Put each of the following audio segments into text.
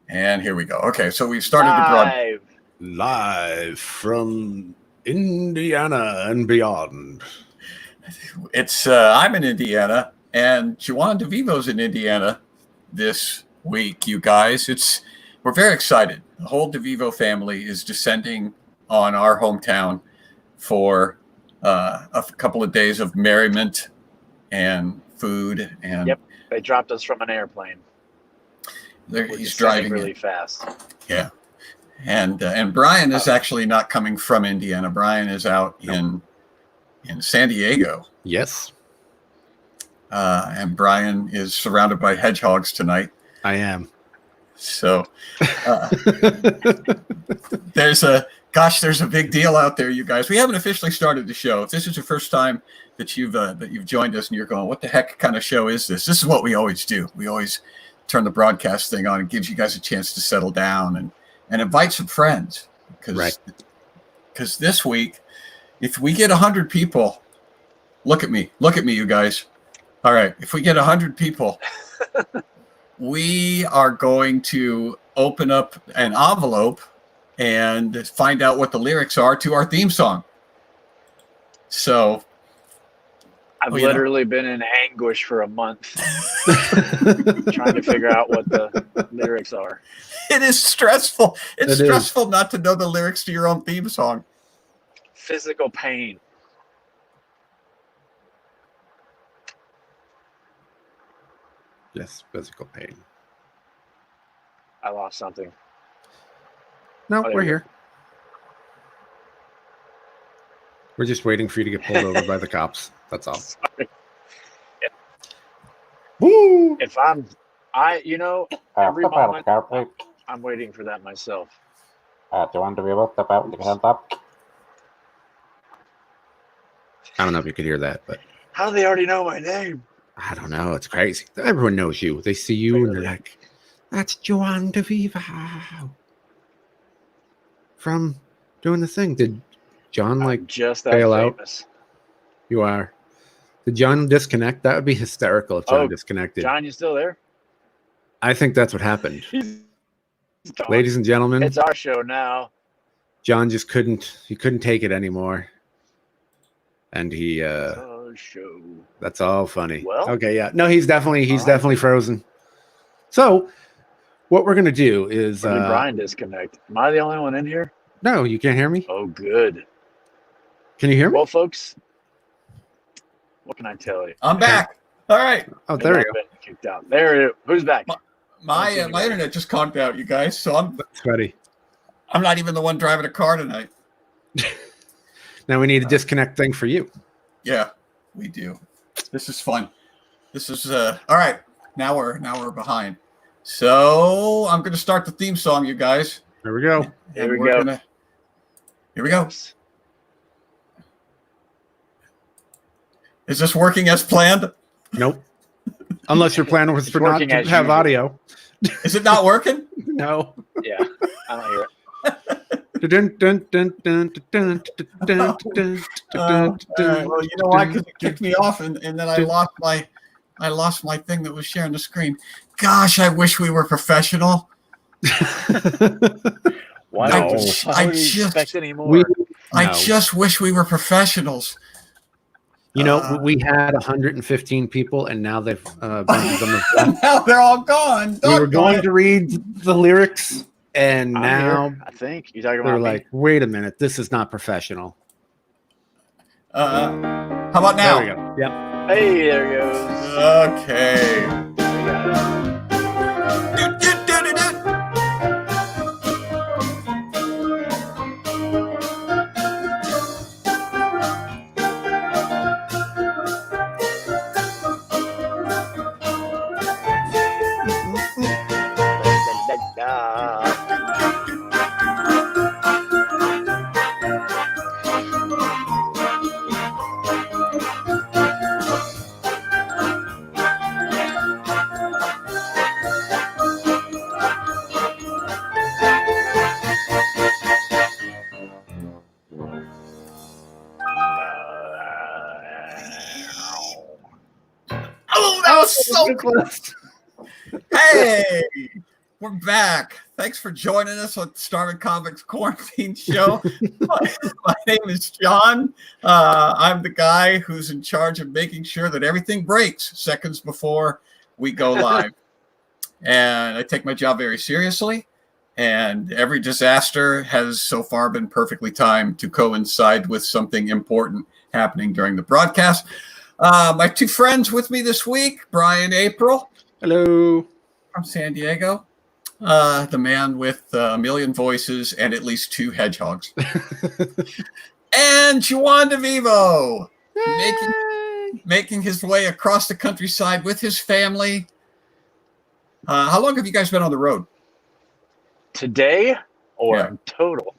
And here we go. Okay, so we've started to broad live from Indiana and beyond. It's I'm in Indiana, and Juan DeVivo's in Indiana this week. You guys, we're very excited. The whole DeVivo family is descending on our hometown for a couple of days of merriment and food. And yep, they dropped us from an airplane. He's driving really fast. Yeah, and Brian is actually not coming from Indiana. Brian is out in San Diego. Yes. And Brian is surrounded by hedgehogs tonight. I am. So there's a big deal out there, you guys. We haven't officially started the show. If this is the first time that you've joined us and you're going, what the heck kind of show is this? This is what we always do. We always turn the broadcast thing on. It gives you guys a chance to settle down and invite some friends. Because this week, if we get 100 people, look at me, you guys. All right, if we get 100 people, we are going to open up an envelope and find out what the lyrics are to our theme song. So I've literally been in anguish for a month trying to figure out what the lyrics are. It is stressful. It's stressful not to know the lyrics to your own theme song. Physical pain. Yes, physical pain. I lost something. No, we're here. We're just waiting for you to get pulled over by the cops. That's all. Sorry. Yeah. Woo! If every moment I'm waiting for that myself. Do you want to be able to about the hands up? I don't know if you could hear that, but how do they already know my name? I don't know. It's crazy. Everyone knows you. They see you and they're like, "That's Juan DeVivo from doing the thing." Did John just bail famous. Out? You are. Did John disconnect? That would be hysterical if John disconnected. John, you still there? I think that's what happened. Ladies and gentlemen, it's our show now. John just couldn't take it anymore. And he show. That's all funny. Well, okay, yeah. No, he's definitely frozen. So what we're gonna do is did Brian disconnect? Am I the only one in here? No, you can't hear me? Oh, good. Can you hear me? Well, folks, what can I tell you? I'm back. All right. Oh, there we go. Kicked out. There. Who's back? My internet just conked out, you guys. So I'm ready. I'm not even the one driving a car tonight. Now we need a disconnect thing for you. Yeah, we do. This is fun. This is all right. Now we're behind. So I'm going to start the theme song, you guys. Here we go. Here we go. Here we go. Is this working as planned? Nope. Unless your plan was for not to have audio. Is it not working? No. Yeah, I don't hear it. Well, you know why? Because it kicked me off, and then I lost my thing that was sharing the screen. Gosh, I wish we were professional. Why I just wish we were professionals. You know, we had 115 people, and now they've now they're all gone. We were going to read the lyrics, and now I think you're talking they're about like, wait a minute, this is not professional. How about now? There we go. Yep. Hey, there it goes. Okay. Oh, that was so close. Hey, We're back. Thanks for joining us on Starving Comics Quarantine Show. My name is John. I'm the guy who's in charge of making sure that everything breaks seconds before we go live. And I take my job very seriously. And every disaster has so far been perfectly timed to coincide with something important happening during the broadcast. My two friends with me this week, Brian April. Hello. From San Diego. The man with a million voices and at least two hedgehogs. And Juan DeVivo, making his way across the countryside with his family. How long have you guys been on the road? Today or total?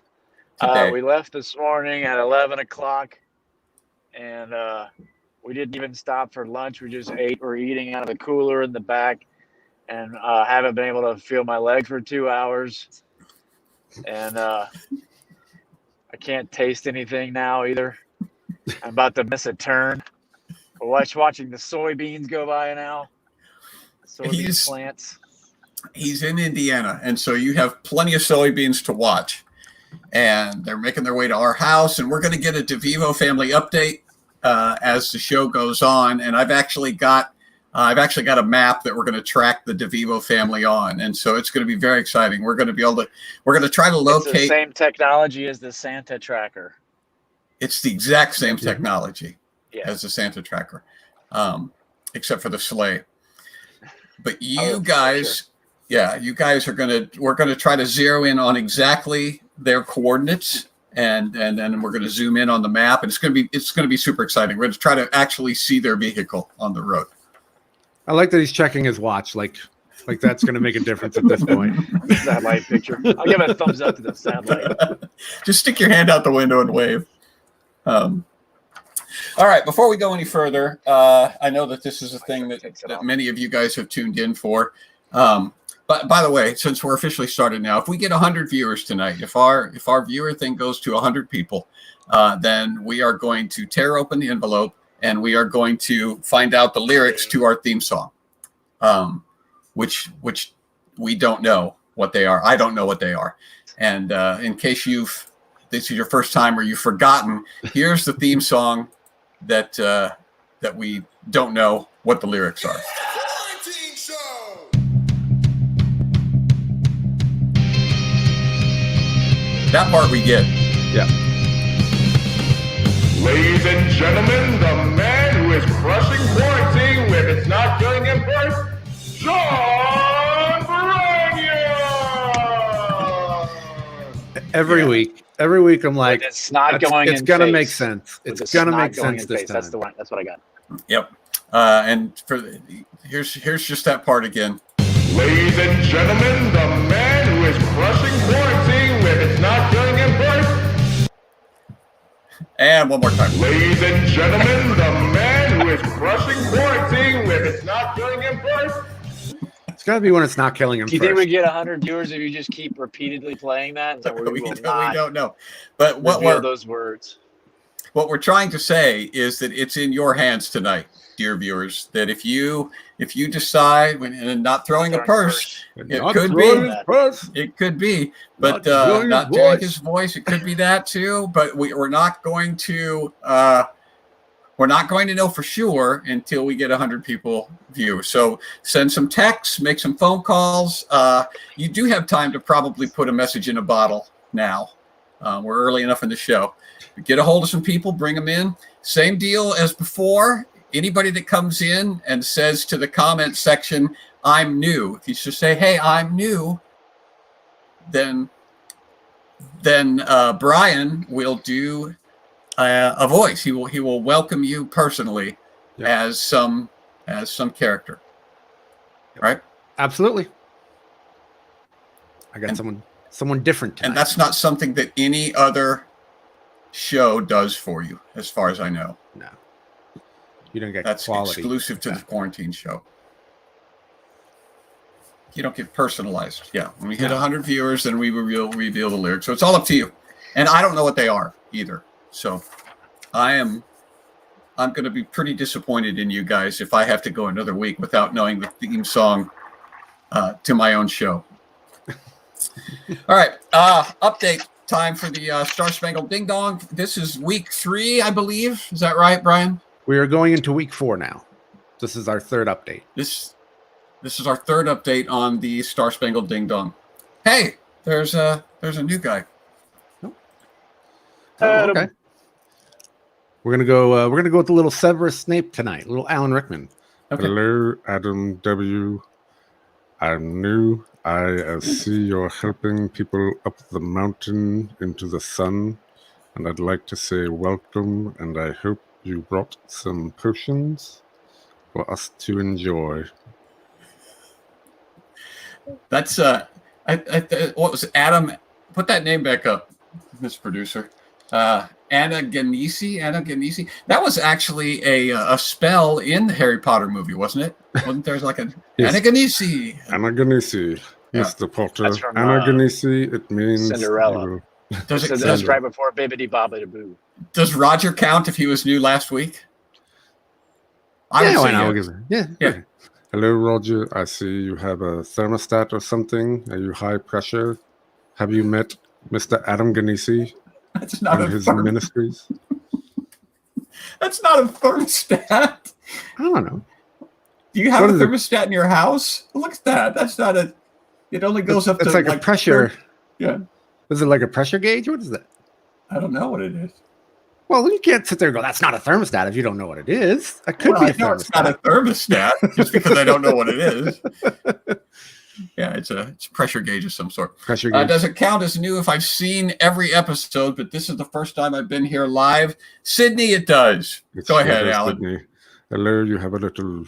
Today. We left this morning at 11 o'clock, and we didn't even stop for lunch. We just ate. We're eating out of the cooler in the back. And haven't been able to feel my leg for 2 hours. And I can't taste anything now either. I'm about to miss a turn. Watching the soybeans go by now. Soybean plants. He's in Indiana, and so you have plenty of soybeans to watch. And they're making their way to our house, and we're going to get a DeVivo family update as the show goes on. And I've actually got a map that we're going to track the DeVivo family on. And so it's going to be very exciting. We're going to try to locate. It's the same technology as the Santa tracker. It's the exact same technology as the Santa tracker, except for the sleigh. But you guys, we're going to try to zero in on exactly their coordinates. And then we're going to zoom in on the map. And it's going to be super exciting. We're going to try to actually see their vehicle on the road. I like that he's checking his watch. Like that's going to make a difference at this point. Satellite picture. I'll give a thumbs up to the satellite. Just stick your hand out the window and wave. All right. Before we go any further, I know that this is a thing that many of you guys have tuned in for. But by the way, since we're officially started now, if we get 100 viewers tonight, if our viewer thing goes to 100 people, then we are going to tear open the envelope. And we are going to find out the lyrics to our theme song, which we don't know what they are. I don't know what they are. And in case this is your first time or you've forgotten, here's the theme song that we don't know what the lyrics are. That part we get. Yeah. Ladies and gentlemen, the man who is crushing quarantine with it's not killing him first, John Barania! Every week I'm like, it's not going in it's going to face. make sense. It's going to make sense this time. That's the one. That's what I got. Yep. And here's just that part again. Ladies and gentlemen, the man who is crushing quarantine with it's not killing him first, and one more time. Ladies and gentlemen, the man who is crushing quarantine with it's not killing him first. It's got to be when it's not killing him Do you first. think we get 100 viewers if you just keep repeatedly playing that? We don't know. But what we're trying to say is that it's in your hands tonight, dear viewers, that if you decide when not throwing a purse, it could be, but not doing his voice. It could be that too, but we're not going to know for sure until we get 100 people view. So send some texts, make some phone calls. You do have time to probably put a message in a bottle now. We're early enough in the show. Get a hold of some people, bring them in. Same deal as before. Anybody that comes in and says to the comment section, "I'm new," if you just say, "Hey, I'm new," then Brian will do a voice. He will welcome you personally as some character. Right? Absolutely. I got someone different tonight. And that's not something that any other show does for you, as far as I know. No. You don't get that's quality. Exclusive to the quarantine show. You don't get personalized. Yeah. When we hit 100 viewers, then we reveal the lyrics. So it's all up to you. And I don't know what they are either. So I'm going to be pretty disappointed in you guys if I have to go another week without knowing the theme song to my own show. All right. Update time for the Star Spangled Ding Dong. This is week 3, I believe. Is that right, Brian? We are going into week 4 now. This is our third update. This is our third update on the Star Spangled Ding Dong. Hey, there's a new guy. Oh, okay. We're gonna go with the little Severus Snape tonight. Little Alan Rickman. Okay. Hello, Adam W. I'm new. I see you're helping people up the mountain into the sun, and I'd like to say welcome, and I hope you brought some potions for us to enjoy. That's what was it? Adam? Put that name back up, Miss Producer. Anna Ganisi. That was actually a spell in the Harry Potter movie, wasn't it? Wasn't there like a Yes. Anna Ganisi? Anna Ganisi, Yeah. Mr. Potter. That's from, Anna Ganisi, it means Cinderella. you will- Does So it? that's right before Bibbidi Bobbidi Boo. Does Roger count if he was new last week? I Yeah, would why say not? yeah. We'll give it- yeah. Yeah. Hello, Roger. I see you have a thermostat or something. Are you high pressure? Have you met Mr. Adam Ganisi That's not a and his thermostat. ministries? That's not a thermostat. I don't know. Do you have What a is it? thermostat in your house? Look at that. That's not a. It only goes up It's to like a pressure. Yeah. Is it like a pressure gauge? What is that? I don't know what it is. Well, you can't sit there and go, that's not a thermostat if you don't know what it is. That could Well, be I a know it's not a thermostat. thermostat just because I don't know what it is. Yeah, it's a pressure gauge of some sort. Pressure gauge. Does it count as new if I've seen every episode, but this is the first time I've been here live? Sydney, it does. It's Go ahead, Shredder's Alan. Sydney. Hello, you have a little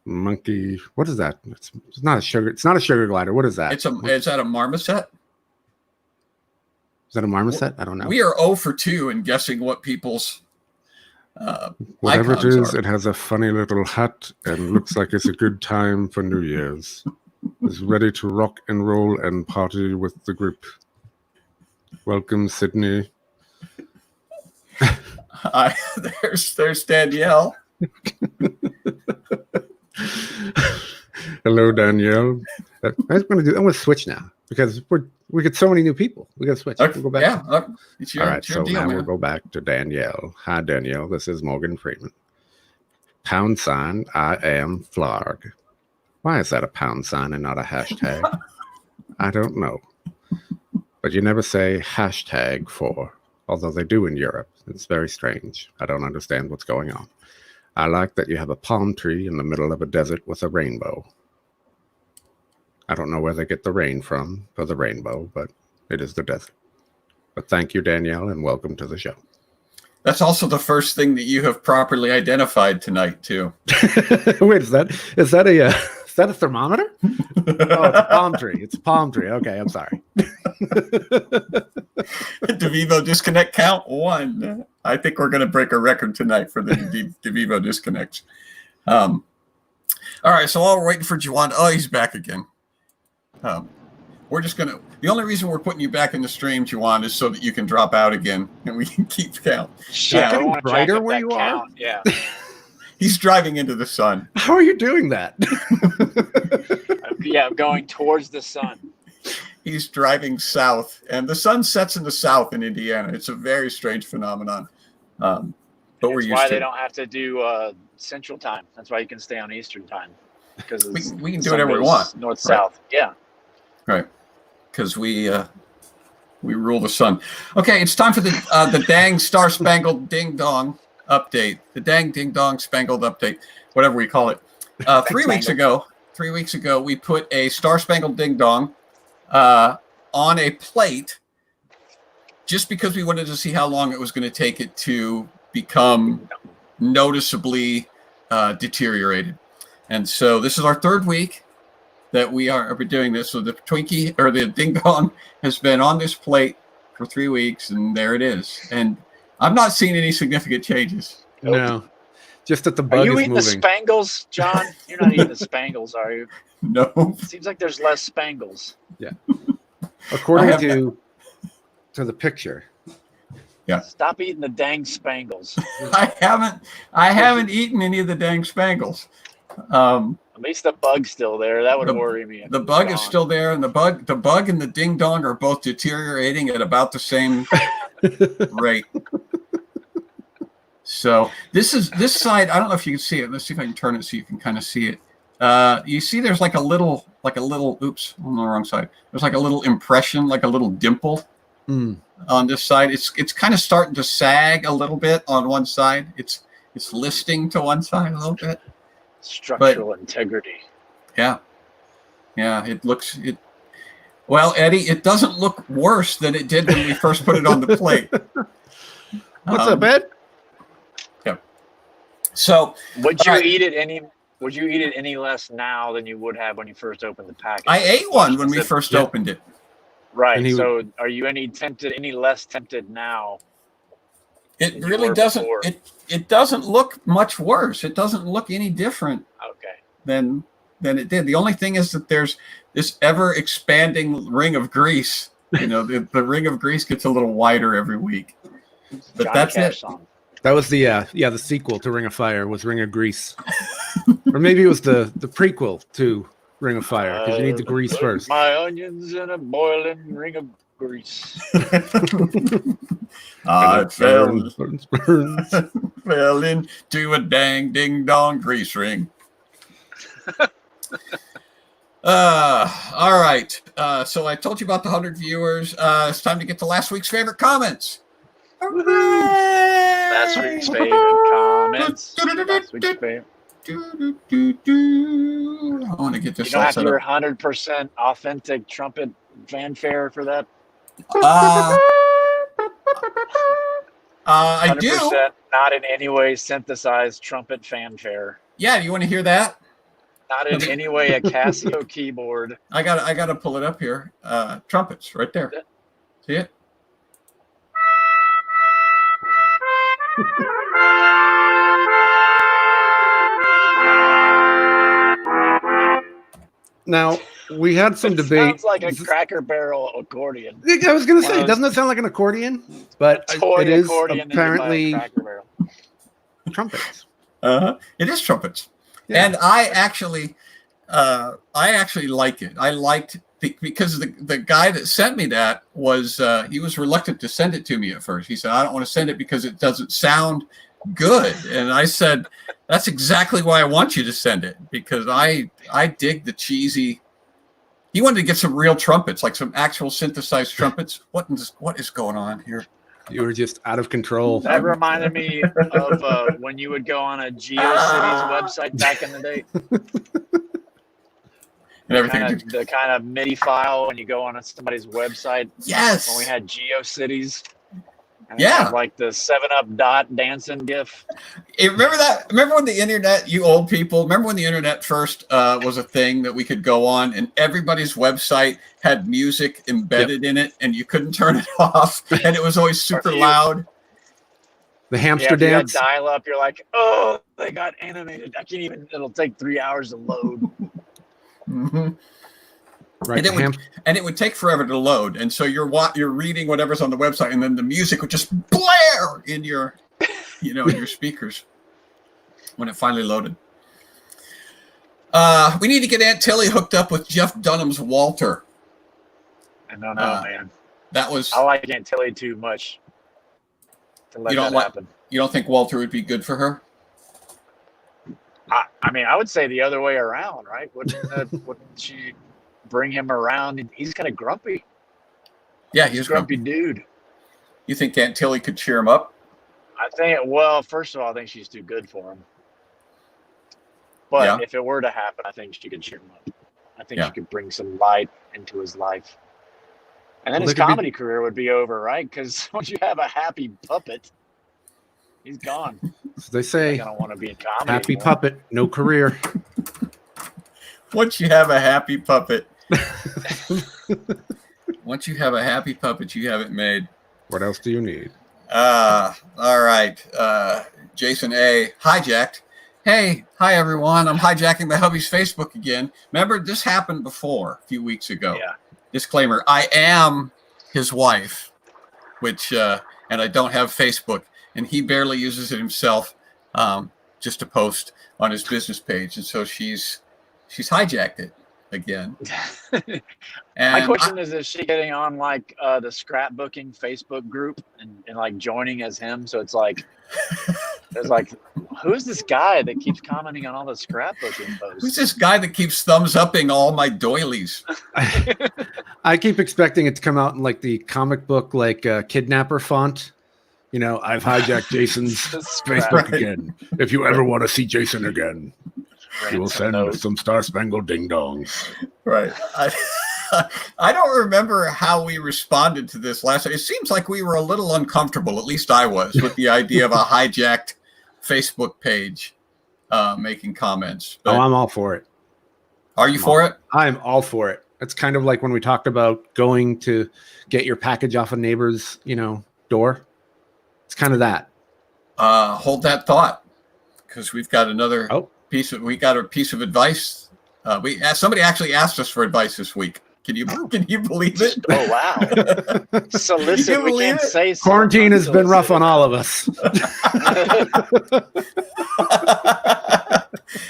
monkey. What is that? It's not a sugar. It's not a sugar glider. What is that? Is that a marmoset? Is that a marmoset? I don't know. We are 0 for 2 in guessing what people's Whatever it icons is, are. it has a funny little hat and looks like it's a good time for New Year's. It's ready to rock and roll and party with the group. Welcome, Sydney. There's Danielle. Hello, Danielle. I'm going to switch now because we get so many new people. We got to switch. Okay, We'll go back. yeah, it's your, All right, it's your so deal, now man. we'll go back to Danielle. Hi, Danielle. This is Morgan Freeman. # I am Flarg. Why is that a # and not a hashtag? I don't know. But you never say hashtag for, although they do in Europe. It's very strange. I don't understand what's going on. I like that you have a palm tree in the middle of a desert with a rainbow. I don't know where they get the rain from for the rainbow, but it is the desert. But thank you, Danielle, and welcome to the show. That's also the first thing that you have properly identified tonight, too. Wait, is that a thermometer? Oh, it's a palm tree. It's a palm tree. Okay, I'm sorry. Devito disconnect count 1. I think we're going to break a record tonight for the Devito disconnects. All right, so while we're waiting for Juwan, he's back again. We're just going to, the only reason we're putting you back in the stream, Juwan, is so that you can drop out again and we can keep count. Shit, Yeah. I don't want to Brighter jack up where that you are? count. Yeah. He's driving into the sun. How are you doing that? Yeah, I'm going towards the sun. He's driving south, and the sun sets in the south in Indiana. It's a very strange phenomenon. But we're That's used why to they it. don't have to do Central Time. That's why you can stay on Eastern Time. Because We can do whatever we want. North south. Yeah. Right. Because we rule the sun. Okay, it's time for the dang Star Spangled Ding Dong update. The dang Ding Dong Spangled update, whatever we call it. 3 weeks ago, we put a Star Spangled Ding Dong on a plate just because we wanted to see how long it was going to take it to become noticeably deteriorated. And so this is our third week that we are doing this. So the Twinkie or the Ding Dong has been on this plate for 3 weeks, and there it is. And I've not seen any significant changes. No. Just that the Are bug you is eating moving. the Spangles, John? You're not eating the Spangles, are you? No. Seems like there's less Spangles. According to the picture. Stop eating the dang Spangles. I haven't eaten any of the dang Spangles. At least the bug's still there. That would The- worry me. if The it was bug is gone. still there, and the bug and the ding dong are both deteriorating at about the same rate. So this side. I don't know if you can see it. Let's see if I can turn it so you can kind of see it. You see, there's like a little. Oops, I'm on the wrong side. There's like a little impression, like a little dimple on this side. It's kind of starting to sag a little bit on one side. It's listing to one side a little bit. Structural integrity. Yeah. It looks it. Well, Eddie, it doesn't look worse than it did when we first put it on the plate. What's up, Ed? Yeah. So Would you all right. eat it any? Would you eat it any less now than you would have when you first opened the package? I ate one when we first Yeah. opened it. Right. And he So, are you any less tempted now? It than you really were doesn't. before? It doesn't look much worse. It doesn't look any different Okay. than it did. The only thing is that there's this ever expanding ring of grease. You know, the ring of grease gets a little wider every week. But Johnny that's Cash it. song. That was the sequel to Ring of Fire was Ring of Grease, or maybe it was the prequel to Ring of Fire because you need the grease Put first. My onions in a boiling ring of grease. I fell Burns. fell into a dang ding dong grease ring. All right. So I told you about the 100 viewers. It's time to get to last week's favorite comments. Last week's favorite comments. Last week's favorite. I want to get You this don't all have set your up. 100% authentic trumpet fanfare for that. I 100% do. not in any way synthesized trumpet fanfare. Yeah, you want to hear that? Not in any way a Casio keyboard. I got to pull it up here. Trumpets right there. See it? Now we had some It debate. sounds like a Cracker Barrel accordion. I was going to One say, of doesn't it sound like an accordion? But Toy it is accordion that you buy at apparently Cracker Barrel. trumpets. It is trumpets. Yeah. And I actually like it. I liked because the guy that sent me that was he was reluctant to send it to me at first. He said, I don't want to send it because it doesn't sound good. And I said, that's exactly why I want you to send it, because I dig the cheesy. He wanted to get some real trumpets, like some actual synthesized trumpets. What is going on here? You were just out of control. That reminded me of when you would go on a GeoCities website back in the day. And everything. The kind of MIDI file when you go on somebody's website. Yes. When we had GeoCities. And Yeah. like the 7-Up dot dancing gif. Hey, remember that? Remember when the internet, you old people, remember when the internet first was a thing that we could go on and everybody's website had music embedded in it and you couldn't turn it off and it was always super loud? The hamster If you had dance. dial up, you're like, oh, they got animated. I can't even, it'll take 3 hours to load. Mm-hmm. Right. And it would take forever to load. And so you're reading whatever's on the website and then the music would just blare in your, in your speakers when it finally loaded. We need to get Aunt Tilly hooked up with Jeff Dunham's Walter. I don't know, man. That was. I like Aunt Tilly too much to let that happen. You don't think Walter would be good for her? I mean, I would say the other way around, right? Wouldn't she bring him around? He's kind of grumpy. Yeah, he's grumpy dude. You think Aunt Tilly could cheer him up? I think, well, first of all, I think she's too good for him. But if it were to happen, I think she could cheer him up. I think she could bring some light into his life. And then his comedy career would be over, right? Because once you have a happy puppet, he's gone. So they say, I don't want to be in comedy happy anymore. puppet, no career. Once you have a happy puppet, you have it made. What else do you need? All right. Jason A. Hijacked. Hey, hi everyone. I'm hijacking my hubby's Facebook again. Remember, this happened before a few weeks ago. Yeah. Disclaimer: I am his wife, and I don't have Facebook, and he barely uses it himself, just to post on his business page, and so she's she's hijacked it again. My And question is she getting on like the scrapbooking Facebook group and like joining as him? So it's like, there's like, who's this guy that keeps commenting on all the scrapbooking posts? who's this guy that keeps thumbs upping all my doilies? I keep expecting it to come out in like the comic book, like kidnapper font. You know, I've hijacked Jason's Facebook again. If you ever want to see Jason again, you will send some Star Spangled Ding Dongs. Right. I don't remember how we responded to this last time. It seems like we were a little uncomfortable, at least I was, with the idea of a hijacked Facebook page making comments. But I'm all for it. are you for it? I'm all for it. It's kind of like when we talked about going to get your package off a neighbor's, door. It's kind of that. Hold that thought, because we've got another a piece of advice. Somebody actually asked us for advice this week. Can you believe it? Oh wow! Solicit. We can't say quarantine has been rough on all of us.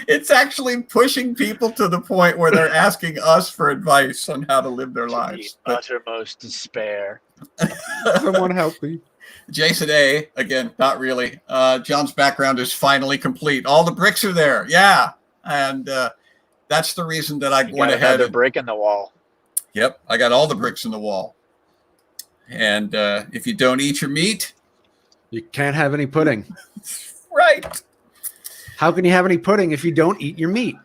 It's actually pushing people to the point where they're asking us for advice on how to live their lives. The uttermost despair. Someone help me. Jason A, again, not really. John's background is finally complete. All the bricks are there. Yeah. And that's the reason that I went ahead. Another brick in the wall. Yep. I got all the bricks in the wall. And if you don't eat your meat, You can't have any pudding. right. How can you have any pudding if you don't eat your meat?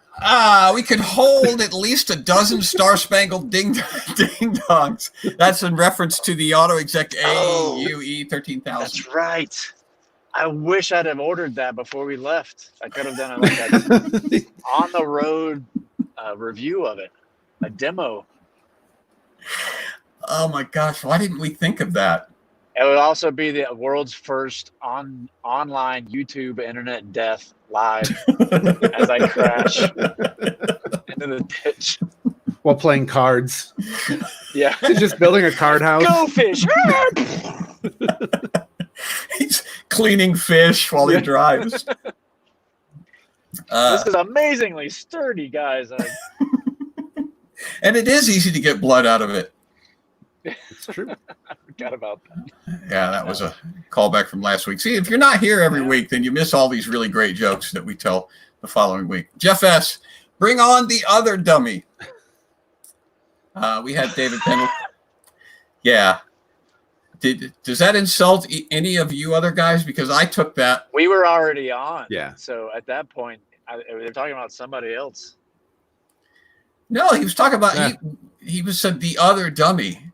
We could hold at least a dozen Star Spangled Ding Dongs. That's in reference to the auto exec AUE 13,000. That's right. I wish I'd have ordered that before we left. I could have done like a on the road review of it, a demo. Oh my gosh, why didn't we think of that? It would also be the world's first online YouTube internet death live as I crash into the ditch While playing cards. Yeah, He's just building a card house. Go fish! He's cleaning fish while he drives. This is amazingly sturdy, guys. And it is easy to get blood out of it. It's true. I forgot about that. Yeah, that was a callback from last week. See, if you're not here every week, then you miss all these really great jokes that we tell the following week. Jeff S., bring on the other dummy. We had David Pennell. Yeah. Does that insult any of you other guys? Because I took that. We were already on. Yeah. So at that point, they're talking about somebody else. No, he was talking about, he was said the other dummy.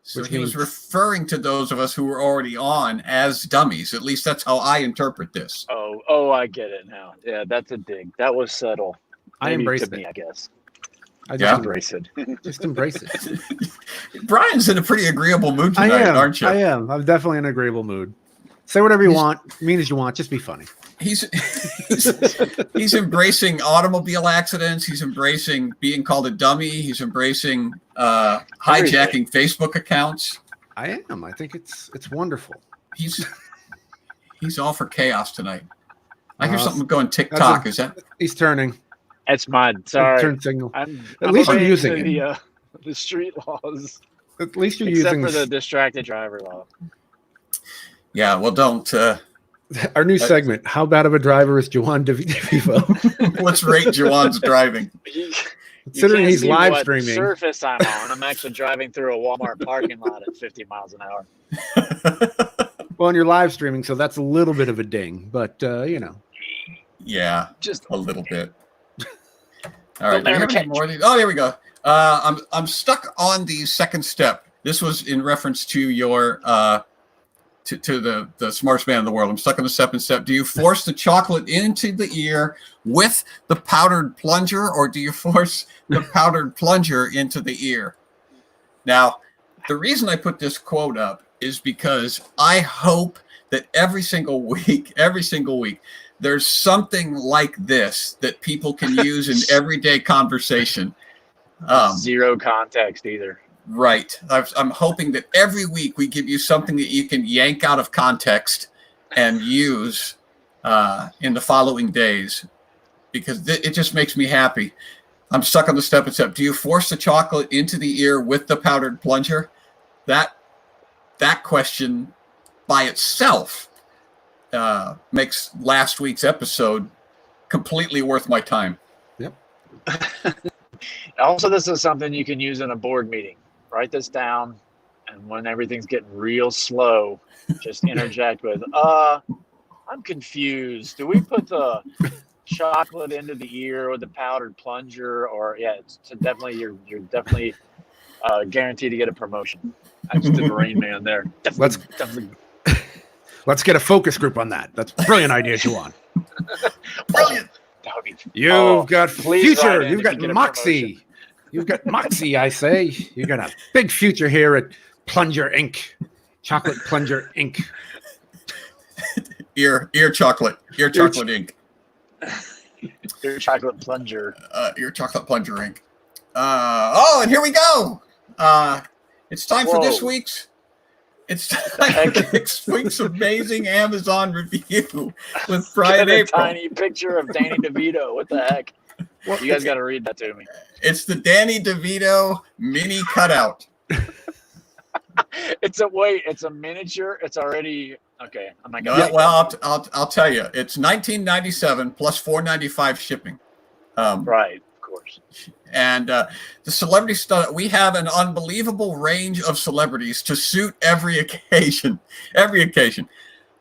So Which he was means- referring to those of us who were already on as dummies. At least that's how I interpret this. Oh, I get it now. Yeah, that's a dig. That was subtle. I Maybe embrace to me, it. I guess. I just Yeah. Embrace it. Just embrace it. Brian's in a pretty agreeable mood I tonight, am. aren't you? I am. I'm definitely in an agreeable mood. Say whatever you want. Mean as you want. Just be funny. He's embracing automobile accidents. He's embracing being called a dummy. He's embracing hijacking Facebook accounts. I am. I think it's wonderful. He's all for chaos tonight. I hear Uh, something going TikTok. Is that? He's turning. It's mine. Sorry. Turn signal. I'm least you're obeying using the street laws, At least you're except using for the distracted driver law. Yeah. Well, don't. our new segment. How bad of a driver is Juan Devito? Let's rate Juwan's driving. Considering can't he's see live what streaming. surface I'm on. I'm actually driving through a Walmart parking lot at 50 miles an hour. Well, and you're live streaming, so that's a little bit of a ding. But Yeah, Just a little bit. All right. Don't Do we have ever any more of these? Oh, there we go. I'm stuck on the second step. This was in reference to your to the smartest man in the world. I'm stuck on the second step. Do you force the chocolate into the ear with the powdered plunger, or do you force the powdered plunger into the ear? Now, the reason I put this quote up is because I hope that every single week, there's something like this that people can use in everyday conversation. zero context either. Right. I'm hoping that every week we give you something that you can yank out of context and use in the following days, because it just makes me happy. I'm stuck on the step and step. Do you force the chocolate into the ear with the powdered plunger? That question by itself makes last week's episode completely worth my time. Yep. Also, this is something you can use in a board meeting. Write this down, and when everything's getting real slow, just interject with, I'm confused. Do we put the chocolate into the ear with the powdered plunger? Or, it's definitely, you're definitely guaranteed to get a promotion. I just did Rain Man there. Definitely. Let's get a focus group on that. That's a brilliant idea, Juwan. Brilliant. That would be, You've got please future. write in You've if got you get a moxie. You've got moxie, I say. You got a big future here at Plunger Inc. Chocolate Plunger Inc. Ear chocolate ink. Your chocolate plunger. Ear chocolate plunger ink. And here we go. It's time for this week's. It's time for this week's amazing Amazon review with Brian Get a April. tiny picture of Danny DeVito. What the heck? You guys got to read that to me. It's the Danny DeVito mini cutout. It's a miniature. It's already okay. I'm not gonna. Yeah, well, I'll tell you, it's $19.97 plus $4.95 shipping. Right, of course. And the celebrity stuff, we have an unbelievable range of celebrities to suit every occasion. Every occasion.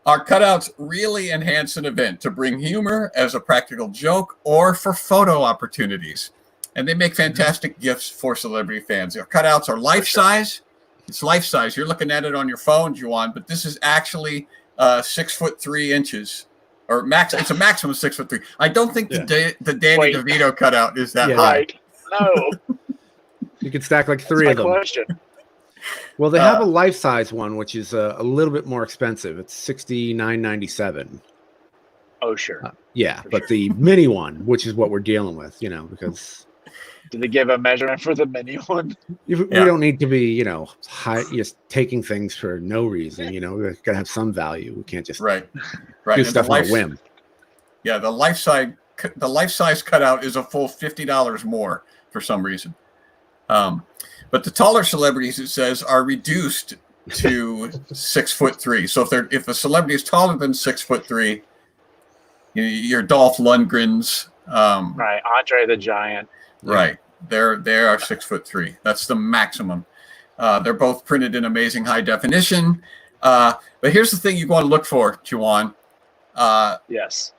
Our cutouts really enhance an event to bring humor as a practical joke or for photo opportunities. And they make fantastic gifts for celebrity fans. Our cutouts are life-size. It's life-size. You're looking at it on your phone, Juwan, but this is actually 6'3" or max. It's a maximum of 6'3". I don't think the Danny DeVito cutout is that high. Right. No. You can stack like three of them. Question. Well, they have a life-size one, which is a little bit more expensive. It's $69.97. Oh, sure. But the mini one, which is what we're dealing with, because did they give a measurement for the mini one? we don't need to be, high, just taking things for no reason. We're gonna have some value. We can't just right. do And stuff on a whim. Yeah, the life-size cutout is a full $50 more for some reason. But the taller celebrities, it says, are reduced to 6'3". So if a celebrity is taller than 6'3", your Dolph Lundgrens, right, Andre the Giant, right? They are 6'3". That's the maximum. They're both printed in amazing high definition. But here's the thing you want to look for, Juwan. Yes.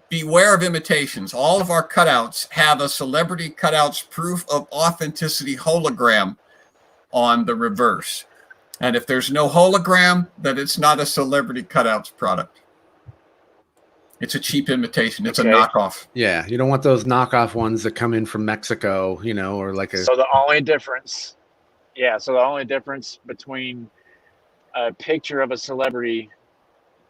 Beware of imitations. All of our cutouts have a celebrity cutouts proof of authenticity hologram on the reverse. And if there's no hologram, then it's not a celebrity cutouts product. It's a cheap imitation. It's a knockoff. Yeah, you don't want those knockoff ones that come in from Mexico, or like a... So the only difference between a picture of a celebrity,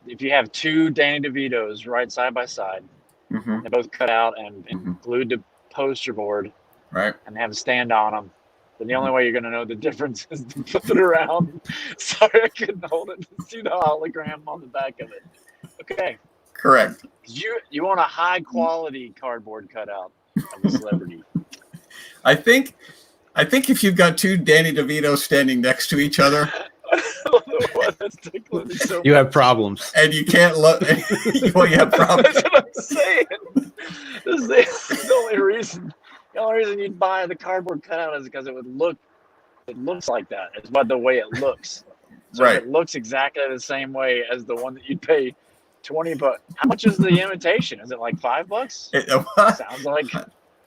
if you have two Danny DeVitos right side by side, they both cut out and glued to poster board, right, and have a stand on them, then the only way you're going to know the difference is to flip it around. Sorry, I couldn't hold it to see the hologram on the back of it. Okay. Correct. You want a high quality cardboard cutout of a celebrity. I think if you've got two Danny DeVitos standing next to each other, you have problems, and you can't look. Well, you have problems. That's what I'm saying. This is the only reason. The only reason you'd buy the cardboard cutout is because it looks like that. It's about the way it looks. So right. It looks exactly the same way as the one that you'd pay $20. How much is the imitation? Is it like $5? Sounds like.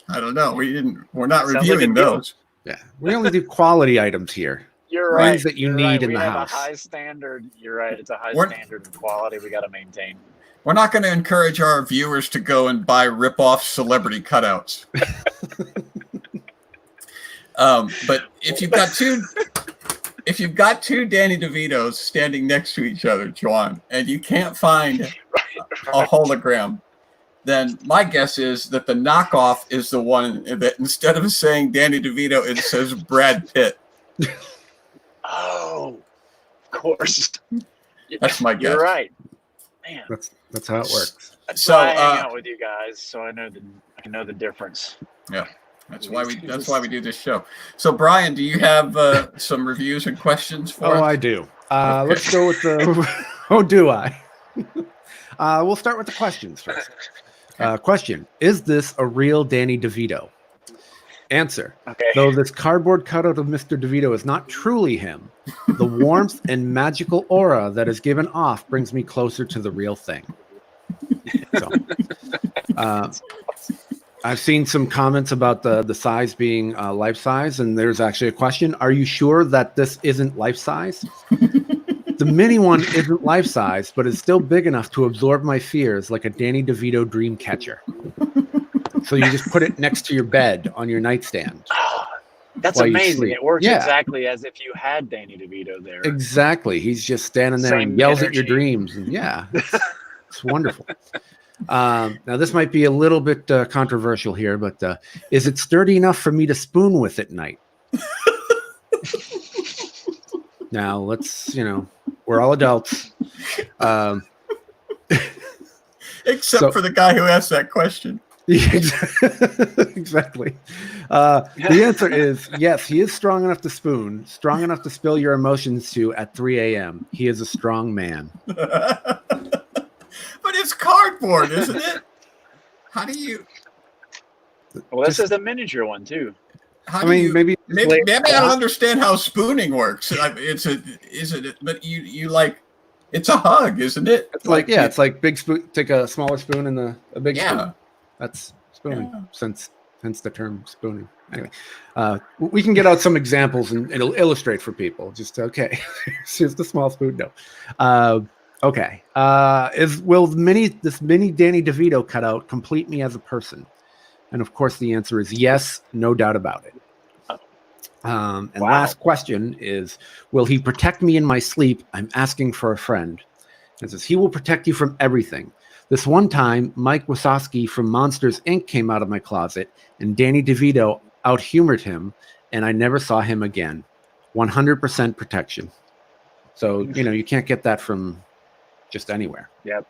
I don't know. We're not reviewing those. Yeah, we only do quality items here. You're right. Things that you need in the house. We have a high standard. You're right. It's a high standard of quality we got to maintain. We're not going to encourage our viewers to go and buy rip-off celebrity cutouts. But if you've got two Danny DeVitos standing next to each other, Juwan, and you can't find a hologram, then my guess is that the knockoff is the one that instead of saying Danny DeVito, it says Brad Pitt. Oh, of course. That's my guess. You're right. Man. That's how it works. That's why I hang out with you guys, so I know the difference. Yeah. That's why we do this show. So, Brian, do you have some reviews and questions for us? I do. Let's go with the. Oh, do I? We'll start with the questions first. Question: is this a real Danny Devito? Answer: Okay. though this cardboard cutout of Mr. Devito is not truly him, the warmth and magical aura that is given off brings me closer to the real thing. So, I've seen some comments about the size being life size, and there's actually a question: are you sure that this isn't life size? The mini one isn't life size, but it's still big enough to absorb my fears like a Danny DeVito dream catcher. So you just put it next to your bed on your nightstand. That's amazing. It works exactly as if you had Danny DeVito there. Exactly. He's just standing there and yells at your dreams. And it's wonderful. Now, this might be a little bit controversial here, but is it sturdy enough for me to spoon with at night? Now, let's, we're all adults. Except for the guy who asked that question. Exactly. The answer is yes, he is strong enough to spoon, strong enough to spill your emotions to at 3 a.m. He is a strong man. But it's cardboard, isn't it? How do you... Well, this is a miniature one, too. Maybe I don't understand how spooning works. But you like, it's a hug, isn't it? It's it's like big spoon. Take a smaller spoon and a big spoon. That's spooning. Hence the term spooning. Anyway, we can get out some examples and it'll illustrate for people. Just okay. Here's the small spoon. No. Okay. Will this mini Danny DeVito cutout complete me as a person? And of course, the answer is yes, no doubt about it. Last question is, will he protect me in my sleep? I'm asking for a friend. It says, he will protect you from everything. This one time, Mike Wazowski from Monsters, Inc. came out of my closet, and Danny DeVito out-humored him, and I never saw him again. 100% protection. So, you can't get that from just anywhere. Yep.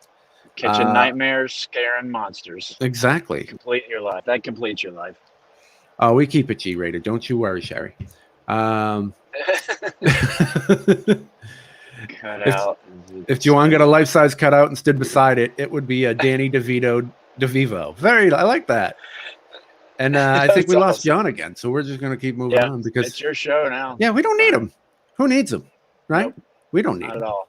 Kitchen nightmares, scaring monsters. Exactly. Complete your life. That completes your life. Oh, we keep it G-rated. Don't you worry, Sherry. If Joanne got a life-size cutout and stood beside it, it would be a Danny DeVito DeVivo. I like that. And I think we lost John again, so we're just going to keep moving on because it's your show now. Yeah, we don't need him. Who needs him, right? Nope. We don't need him at all.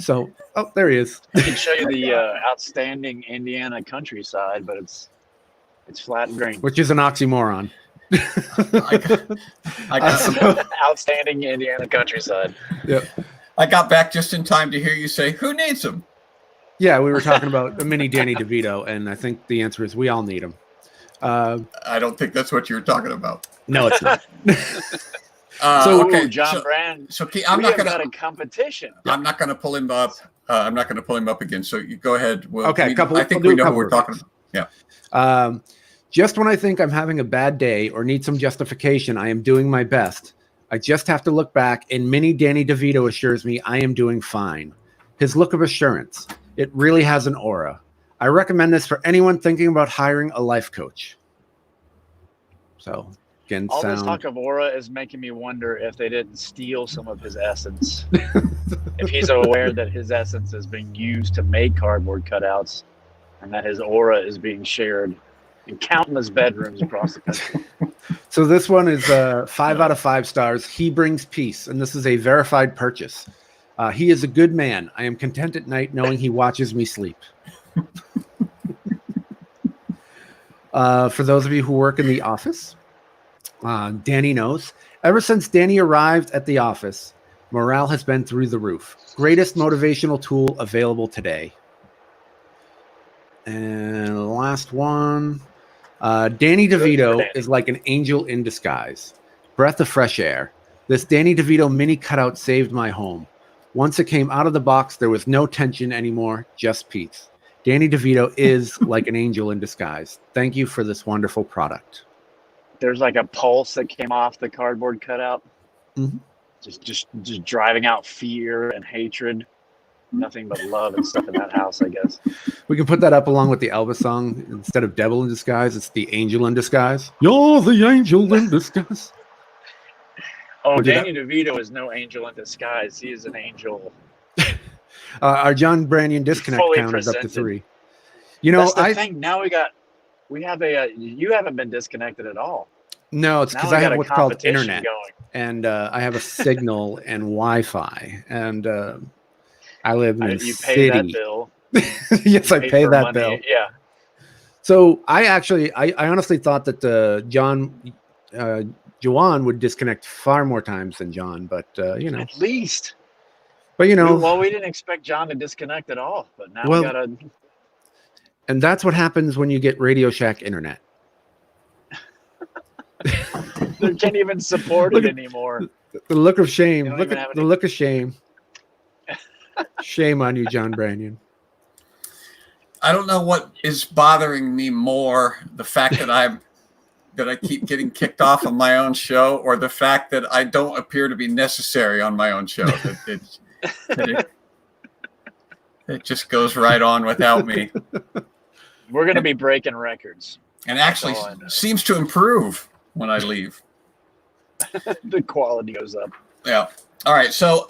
So, there he is. I can show you the outstanding Indiana countryside, but it's flat and green, which is an oxymoron. I got some outstanding Indiana countryside. Yep. I got back just in time to hear you say, "Who needs him?" Yeah, we were talking about the mini Danny DeVito, and I think the answer is we all need him. I don't think that's what you were talking about. No, it's not. John Brand. So I'm not going to got a competition. I'm not going to pull him up. I'm not going to pull him up again. So you go ahead. I think we know what we're talking about. Yeah. Just when I think I'm having a bad day or need some justification, I am doing my best. I just have to look back, and mini Danny DeVito assures me I am doing fine. His look of assurance. It really has an aura. I recommend this for anyone thinking about hiring a life coach. So, again, all this talk of aura is making me wonder if they didn't steal some of his essence. If he's aware that his essence is being used to make cardboard cutouts and that his aura is being shared in countless bedrooms across the country. So this one is 5 out of 5 stars. He brings peace, and this is a verified purchase. He is a good man. I am content at night knowing he watches me sleep. For those of you who work in the office, Danny knows. Ever since Danny arrived at the office, morale has been through the roof. Greatest motivational tool available today. And the last one. Danny DeVito is like an angel in disguise. Breath of fresh air. This Danny DeVito mini cutout saved my home. Once it came out of the box, there was no tension anymore, just peace. Danny DeVito is like an angel in disguise. Thank you for this wonderful product. There's like a pulse that came off the cardboard cutout. Mm-hmm. Just driving out fear and hatred. nothing but love and stuff in that house, I guess. We can put that up along with the Elvis song. Instead of devil in disguise, it's the angel in disguise. You're the angel in disguise. Oh, We'll do Danny DeVito is no angel in disguise. He is an angel. Our John Branyan disconnect Fully count is up to presented. 3. You know, That's the thing. Now we have a. You haven't been disconnected at all. No, it's Now because we I got have a what's called competition internet, going. and I have a signal and Wi-Fi, and I live in You the pay that city. bill. Yes, I pay for that money. bill. Yeah. So I honestly thought that Juwan would disconnect far more times than John, but you know, At least. but you know, We didn't expect John to disconnect at all, but now Well- we gotta. and that's what happens when you get Radio Shack internet. They can't even support Look it at- anymore. The look of shame. They don't Look even at have the look of shame. Shame on you, John Branyan. I don't know what is bothering me more, the fact that I keep getting kicked off on my own show, or the fact that I don't appear to be necessary on my own show. It just goes right on without me, We're gonna be breaking records. and actually That's all I know. seems to improve when I leave. The quality goes up. Yeah. All right. So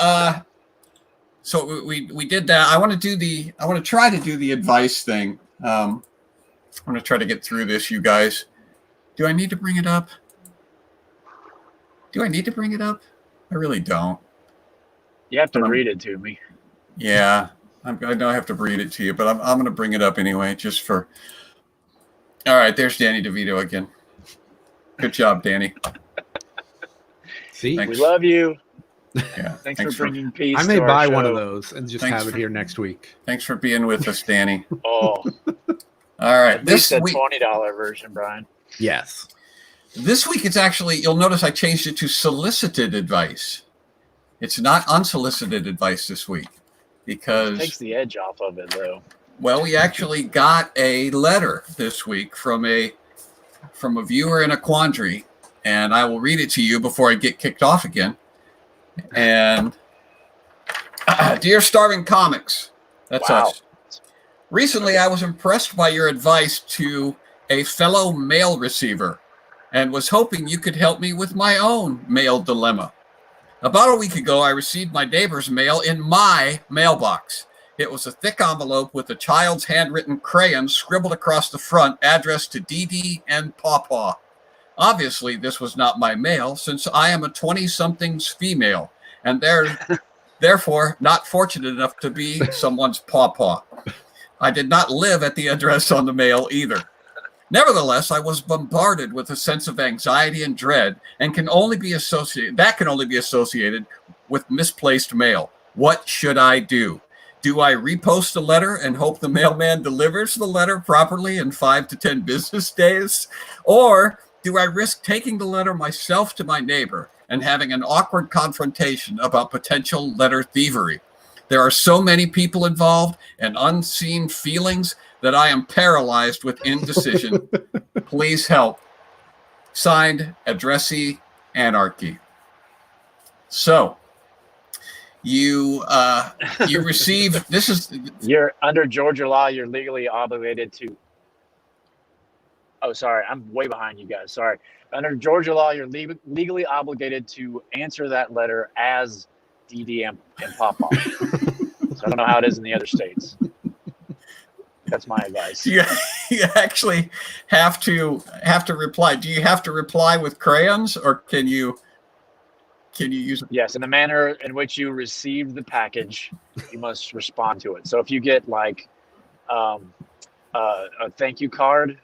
we did that. I want to try to do the advice thing. I'm going to try to get through this, you guys. Do I need to bring it up? I really don't. You have to read it to me. Yeah. I don't have to read it to you, but I'm going to bring it up anyway, just for. All right. There's Danny DeVito again. Good job, Danny. See, Thanks. We love you. Yeah. Thanks for bringing peace. I may to our buy one show. of those and just Thanks have it here next week. Thanks for being with us, Danny. Oh, All right. at least This a week. $20 version, Brian. Yes. This week, it's actually, you'll notice I changed it to solicited advice. It's not unsolicited advice this week because, Takes the edge off of it, though. well, we actually got a letter this week from a viewer in a quandary, and I will read it to you before I get kicked off again. And Dear Starving Comics, that's Wow. us. Recently, I was impressed by your advice to a fellow mail receiver and was hoping you could help me with my own mail dilemma. About a week ago, I received my neighbor's mail in my mailbox. It was a thick envelope with a child's handwritten crayon scribbled across the front, addressed to Dee Dee and Pawpaw. Obviously, this was not my mail, since I am a 20-somethings female, and therefore not fortunate enough to be someone's pawpaw. I did not live at the address on the mail either. Nevertheless, I was bombarded with a sense of anxiety and dread, and can only be associated with misplaced mail. What should I do? Do I repost the letter and hope the mailman delivers the letter properly in 5 to 10 business days? Or do I risk taking the letter myself to my neighbor and having an awkward confrontation about potential letter thievery? There are so many people involved and unseen feelings that I am paralyzed with indecision. Please help. Signed, Addressee Anarchy. So, you receive, this is... You're under Georgia law. You're legally obligated to. Oh, sorry. I'm way behind you guys. Sorry. Under Georgia law, you're legally obligated to answer that letter as DD and Pawpaw. So I don't know how it is in the other states. That's my advice. You actually have to reply. Do you have to reply with crayons, or can you use? Yes, in the manner in which you received the package, you must respond to it. So if you get like a thank you card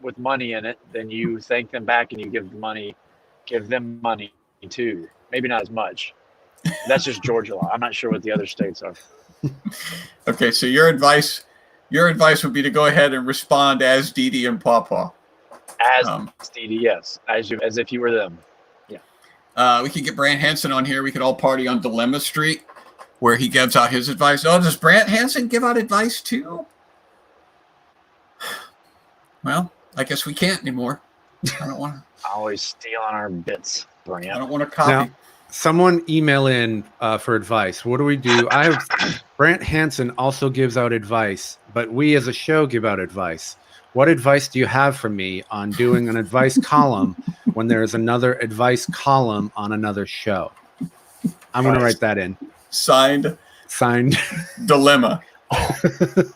with money in it, then you thank them back and you give them money too. Maybe not as much. That's just Georgia law. I'm not sure what the other states are. Okay, so your advice would be to go ahead and respond as Dee Dee and Pawpaw. As DD, yes, as if you were them. We could get Brant Hansen on here. We could all party on Dilemma Street, where he gives out his advice. Oh, does Brant Hansen give out advice too? Well, I guess we can't anymore. I don't want to. Always stealing our bits, Brant. I don't want to copy. Someone email in for advice. What do we do? I have Brant Hansen also gives out advice, but we as a show give out advice. What advice do you have for me on doing an advice column when there is another advice column on another show? I'm going to write that in. Signed Dilemma.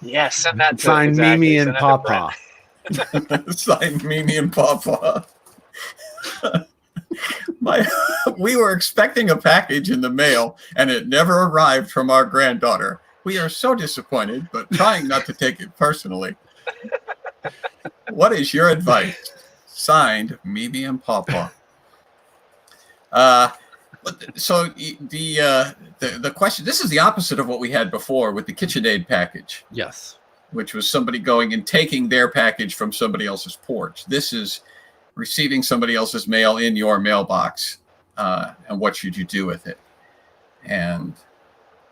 Yeah, send that to Signed Mimi and Papa. Signed Mimi and Papa. We were expecting a package in the mail, and it never arrived from our granddaughter. We are so disappointed, but trying not to take it personally. What is your advice? Signed, Mimi and Papa. So the question, this is the opposite of what we had before with the KitchenAid package. Yes. Which was somebody going and taking their package from somebody else's porch. This is receiving somebody else's mail in your mailbox, and what should you do with it? And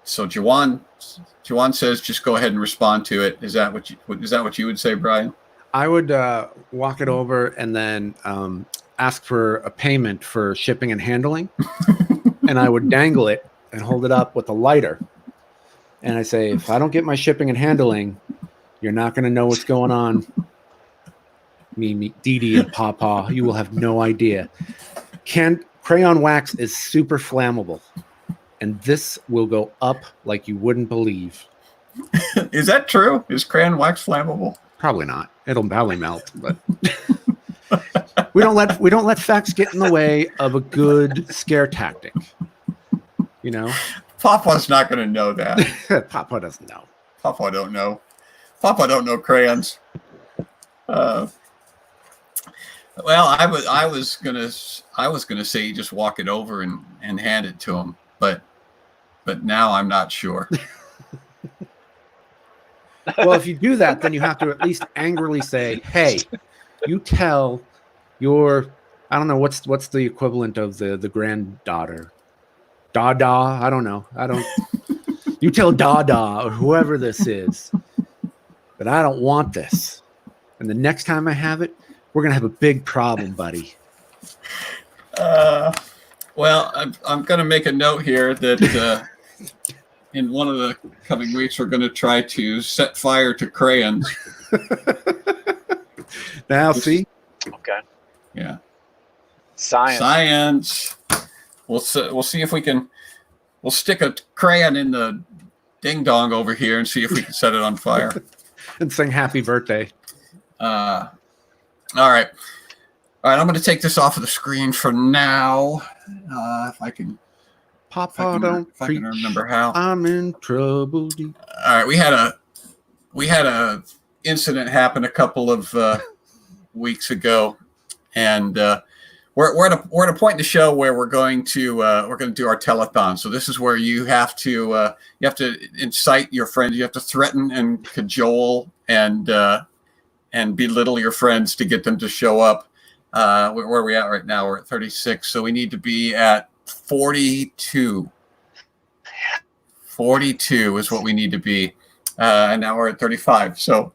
so Jawan says, just go ahead and respond to it. Is that what you would say, Brian? I would walk it over and then ask for a payment for shipping and handling, and I would dangle it and hold it up with a lighter, and I say, if I don't get my shipping and handling, you're not going to know what's going on. Mimi, Dee and Papa, you will have no idea. Crayon wax is super flammable, and this will go up like you wouldn't believe. Is that true? Is crayon wax flammable? Probably not. It'll probably melt, but we don't let facts get in the way of a good scare tactic. You know, Papa's not going to know that. Papa doesn't know. Papa don't know. Papa don't know crayons. Well, I was gonna say you just walk it over and hand it to him, but now I'm not sure. Well, if you do that, then you have to at least angrily say, "Hey, you tell your, I don't know, what's the equivalent of the granddaughter, Dada? I don't know. You tell Dada or whoever this is that I don't want this, and the next time I have it, we're gonna have a big problem, buddy." Well, I'm gonna make a note here that in one of the coming weeks we're gonna try to set fire to crayons. Now, see? Okay. Yeah. Science. We'll see if we can. We'll stick a crayon in the ding dong over here and see if we can set it on fire. And sing happy birthday. All right. I'm going to take this off of the screen for now. If I can. Papa, don't preach. I can remember how. I'm in trouble. All right. We had a incident happen a couple of weeks ago, and we're at a point in the show where we're going to do our telethon. So this is where you have to incite your friends. You have to threaten and cajole and belittle your friends to get them to show up. Where are we at right now? We're at 36, so we need to be at 42. 42 is what we need to be, and now we're at 35. So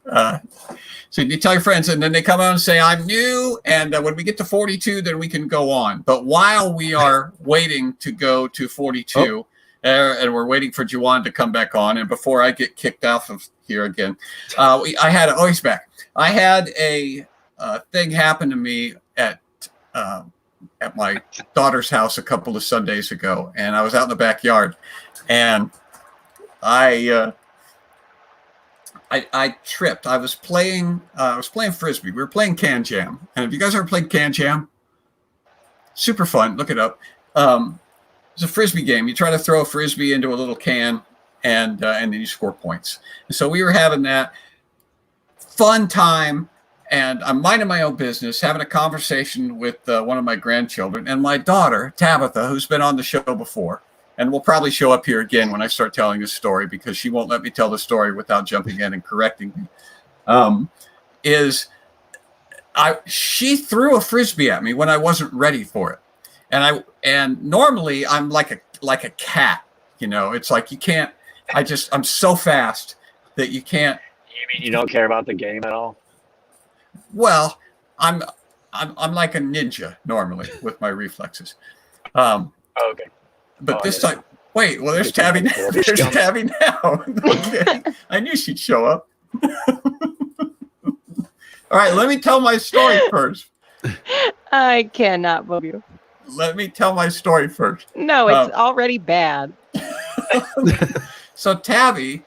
you tell your friends, and then they come out and say, "I'm new," and when we get to 42, then we can go on. But while we are waiting to go to 42, and we're waiting for Juwan to come back on, and before I get kicked off of here again, he's back. I had a thing happen to me at my daughter's house a couple of Sundays ago, and I was out in the backyard, and I tripped. I was playing frisbee. We were playing Can Jam, and have you guys ever played Can Jam? Super fun. Look it up. It's a frisbee game. You try to throw a frisbee into a little can, and then you score points. And so we were having that fun time. And I'm minding my own business, having a conversation with one of my grandchildren and my daughter, Tabitha, who's been on the show before, and will probably show up here again when I start telling this story because she won't let me tell the story without jumping in and correcting me. She threw a frisbee at me when I wasn't ready for it, and normally I'm like a cat, you know. It's like you can't. I'm so fast that you can't. You mean you don't care about the game at all? Well, I'm like a ninja normally with my reflexes. Okay. But Oh, this yeah. time, wait. Well, there's Tabby. There's Tabby now. Okay. I knew she'd show up. All right, let me tell my story first. I cannot believe you. Let me tell my story first. No, it's already bad. So Tabby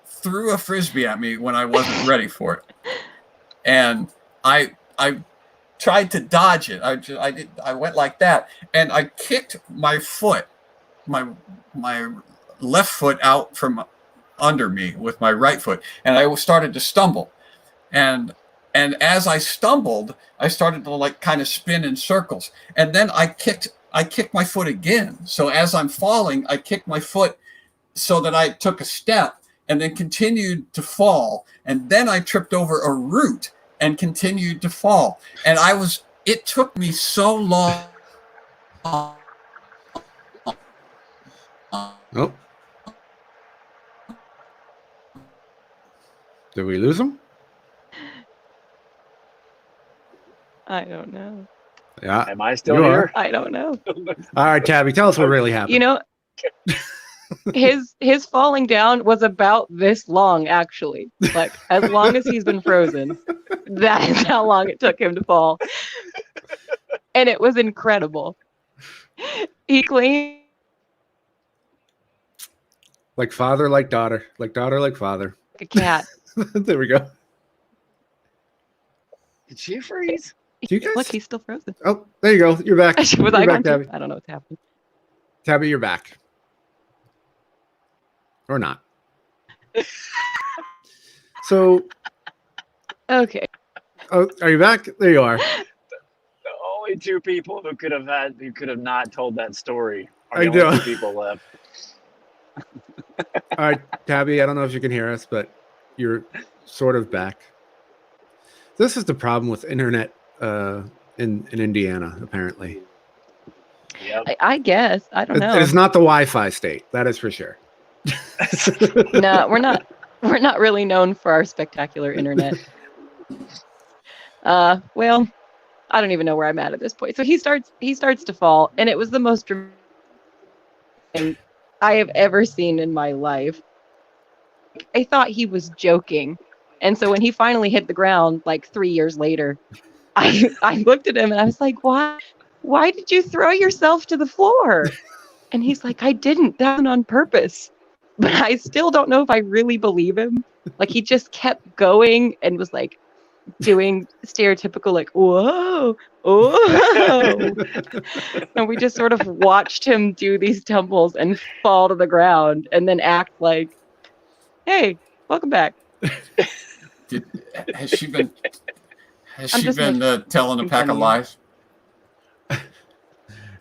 threw a frisbee at me when I wasn't ready for it, and I tried to dodge it. I went like that, and I kicked my foot, my left foot out from under me with my right foot, and I started to stumble, and as I stumbled, I started to like kind of spin in circles, and then I kicked my foot again. So as I'm falling, I kicked my foot so that I took a step and then continued to fall. And then I tripped over a root and continued to fall. And it took me so long. Oh. Did we lose him? I don't know. Yeah. Am I still You are. here? I don't know. All right, Tabby, tell us what really happened. You know, his falling down was about this long, actually. Like, as long as he's been frozen, that is how long it took him to fall. And it was incredible. He claimed Like father, like daughter. Like daughter, like father. like a cat. There we go. Did she freeze? Do you guys- Look, he's still frozen. Oh, there you go. You're back. Was You're I back, going to? Tabby. I don't know what's happening. Tabby, you're back. Or not. So, Okay. oh, are you back? There you are. The only two people who could have not told that story are I the only know. two people left. All right, Tabby, I don't know if you can hear us, but you're sort of back. This is the problem with internet in Indiana, apparently. Yep. I guess. I don't know. It's not the Wi-Fi state, that is for sure. No, we're not. We're not really known for our spectacular internet. Well, I don't even know where I'm at this point. So he starts to fall, and it was the most dramatic thing I have ever seen in my life. I thought he was joking, and so when he finally hit the ground, like 3 years later, I looked at him and I was like, "Why did you throw yourself to the floor?" And he's like, "I didn't. That was on purpose." But I still don't know if I really believe him. Like, he just kept going and was like doing stereotypical, like, whoa, whoa. And we just sort of watched him do these tumbles and fall to the ground and then act like, hey, welcome back. Has she been I'm just telling a pack of funny. lies?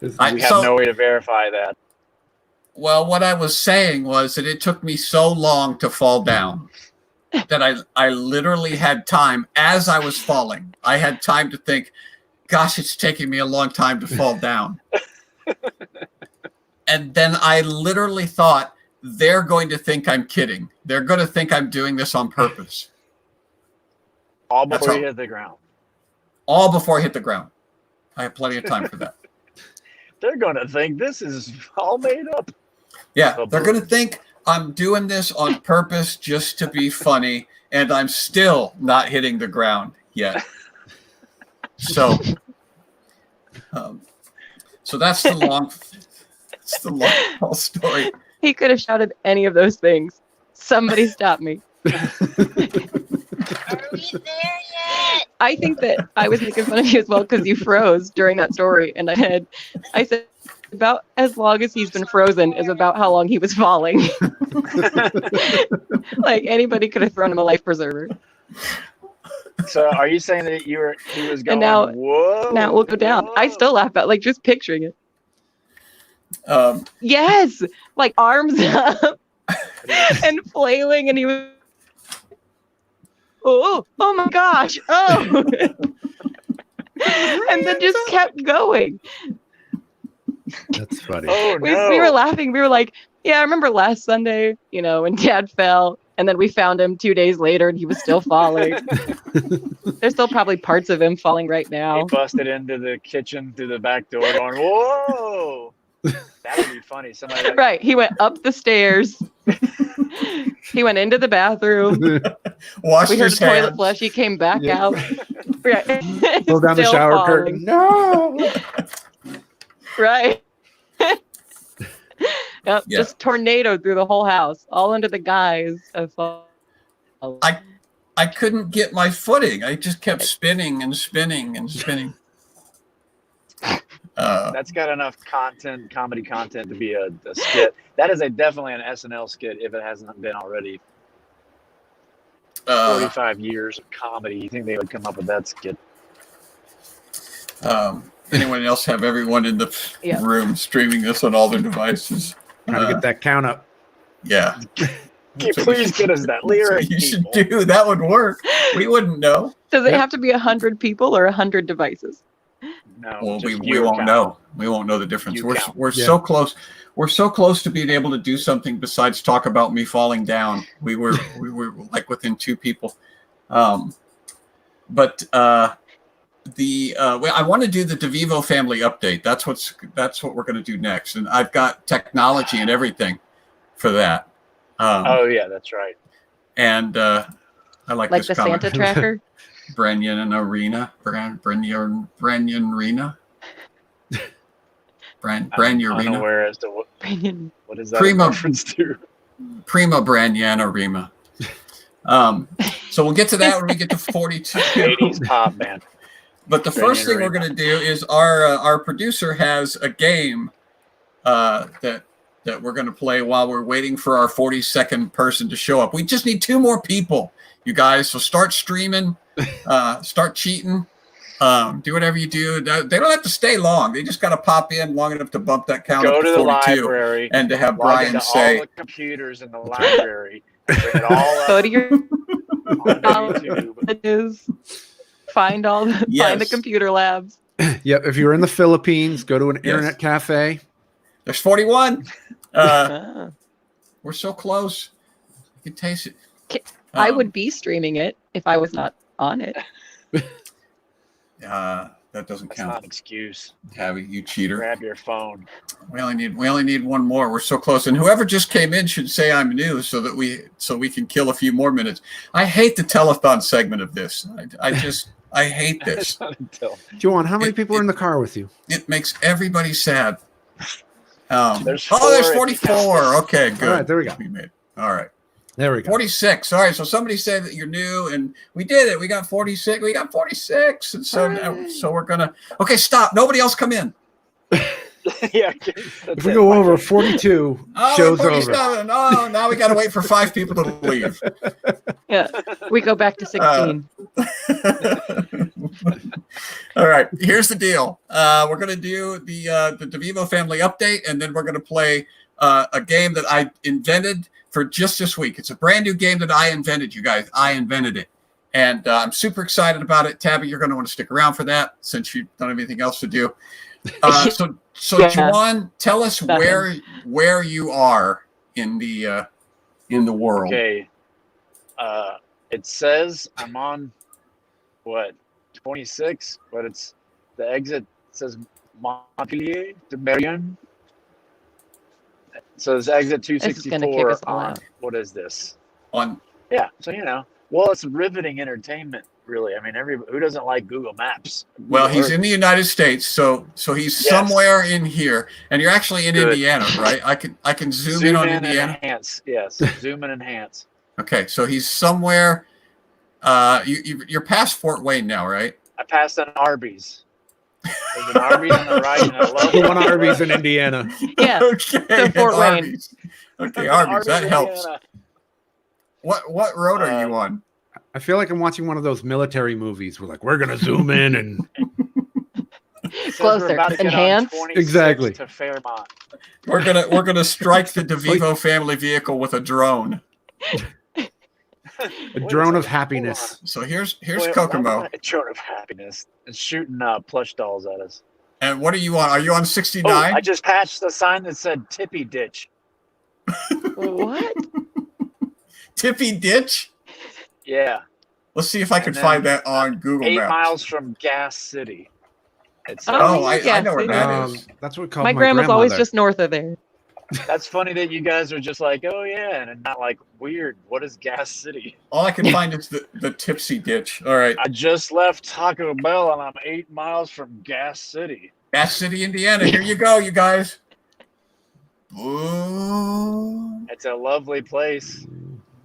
We have no way to verify that. Well, what I was saying was that it took me so long to fall down that I literally had time as I was falling. I had time to think, gosh, it's taking me a long time to fall down. And then I literally thought, they're going to think I'm kidding. They're going to think I'm doing this on purpose. All That's before you all. hit the ground. All before I hit the ground. I have plenty of time for that. They're going to think this is all made up. Yeah, Oh, they're going to think I'm doing this on purpose just to be funny, and I'm still not hitting the ground yet. So that's the long haul story. He could have shouted any of those things. Somebody stop me. Are we there yet? I think that I was making fun of you as well because you froze during that story. And I said, about as long as he's been frozen is about how long he was falling. Like, anybody could have thrown him a life preserver. So are you saying that he was going, And now- whoa? Now we'll go down. I still laugh at, like, just picturing it. Yes, like arms up and flailing, and he was, oh my gosh, oh, and then just kept going. That's funny. Oh, We no. were laughing. We were like, yeah, I remember last Sunday, when Dad fell, and then we found him 2 days later, and he was still falling. There's still probably parts of him falling right He now. busted into the kitchen through the back door going, whoa. That would be funny. Somebody like, Right. He went up the stairs. He went into the bathroom. Washed We heard a his toilet hands. flush. He came back Yeah. out. Right. Pull down the Still shower falling. curtain. No. Right. Yep, Yeah. just tornado through the whole house, all under the guise of fall. I couldn't get my footing. I just kept spinning and spinning and spinning. that's got enough comedy content to be a skit. That is definitely an SNL skit if it hasn't been already. 45 years of comedy. You think they would come up with that skit? Anyone else have everyone in the room streaming this on all their devices? Trying to get that count up. Yeah. Please get us that lyric. You should do. That would work. We wouldn't know. Does it have to be 100 people or 100 devices? No. Well, we you won't count. know. We won't know the difference. You We're count. so close. We're so close to being able to do something besides talk about me falling down. We were like within 2 people. I want to do the Devito family update. That's what we're going to do next. And I've got technology and everything for that. Oh yeah, that's right. And I like Like this the comment. Santa tracker? Brenyan Arena. Brenyan Arena. Brenyan Arena. Unaware as to what is that Prima- in reference to? Prima Brenyan Arena. So we'll get to that when we get to 42. 80s pop band. But the first thing we're going to do is our producer has a game that we're going to play while we're waiting for our 42nd person to show up. We just need 2 more people, you guys. So start streaming, start cheating, do whatever you do. They don't have to stay long. They just got to pop in long enough to bump that count Go up to to the 42 library and to have log Brian into say, all the computers in the library. Bring it all up Go to your on YouTube. find the computer labs. Yep. If you're in the Philippines, go to an internet cafe. there's 41. Ah. We're so close. You can taste it. I would be streaming it if I was not on it. That doesn't That's count. not an excuse. Tabby, you cheater. Grab your phone. We only need 1 more. We're so close. And whoever just came in should say I'm new so we can kill a few more minutes. I hate the telethon segment of this. I hate this. Joanne, how many people are in the car with you? It makes everybody sad. There's 44. Okay, good. All right, there we go. We made it. All right. There we go. 46. All right. So somebody said that you're new, and we did it. We got 46. We got 46. And so we're gonna. Okay, stop. Nobody else come in. Yeah. If we go over 42, show's over. 47. Oh, now we got to wait for 5 people to leave. Yeah, we go back to 16. All right, here's the deal. We're going to do the Devito family update, and then we're going to play a game that I invented for just this week. It's a brand new game that I invented, you guys. I invented it, and I'm super excited about it. Tabby, you're going to want to stick around for that since you don't have anything else to do. So Yeah. Juwan, tell us where you are in the world. Okay. It says I'm on 26, but it's the exit says Montpellier to Marion. So it's exit This is gonna kick 264 us all on out. what is this? On Yeah, so well, it's riveting entertainment, really. I mean, who doesn't like Google Maps? well, Google he's Earth. in the United States, so he's Yes. somewhere in here, and you're actually in Good. Indiana, right? I can zoom in on and Indiana. enhance. Yes, zoom and enhance. Okay, so he's somewhere. You're past Fort Wayne now, right? I passed an Arby's. There's an Arby's on the right and a low. The one Arby's in Indiana. Yeah, Okay, Fort Wayne. Arby's. Okay, Arby's. That helps. Indiana. What road are you on? I feel like I'm watching one of those military movies where, like, we're going to zoom in and. It says Closer. we're about to get on Enhance. 26 Exactly. to Fairmont. We're gonna strike the Devito family vehicle with a drone. A drone of happiness. So here's Wait, Kokomo. A drone of happiness. It's shooting plush dolls at us. And what are you on? Are you on Oh, 69? I just patched the sign that said Tippy Ditch. What? Tippy Ditch? Yeah. Let's see if I can And then find that on Google 8 Maps. miles from Gas City. It's Oh, I yeah, know where see? that is. That's what we call My my grandma's always grandmother. just north of there. that's funny that you guys are just like, oh yeah, and not like weird. What is Gas City? All I can find is the tipsy ditch. All right. I just left Taco Bell and I'm 8 miles from Gas City. Gas City, Indiana. Here you go, you guys. Ooh. It's a lovely place.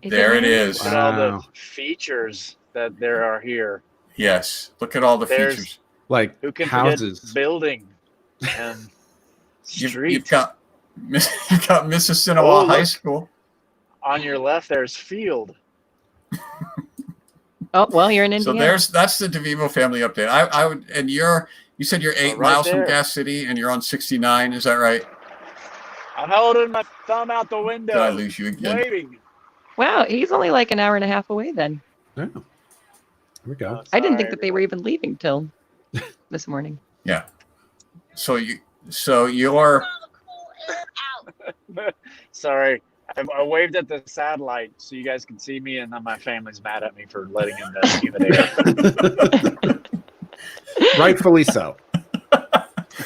There it is. Look at all the Wow. features that there are here. Yes. Look at all the There's- features. Like Who can houses. forget building and You've street? got Mississinawa Oh, High look. School. On your left, there's field. Oh, well, you're in So Indiana. that's the DeVivo family update. I would, and you said you're 8 right miles there. from Gas City and you're on 69. Is that right? I'm holding my thumb out the window. Did I lose you again? Waving. Wow, he's only like an hour and a half away then. Yeah. Here we go. Oh, I didn't think sorry, that they were even leaving till this morning. Yeah. So you're All the cool air out. Sorry. I waved at the satellite so you guys can see me, and then my family's mad at me for letting in the humid air. Rightfully so.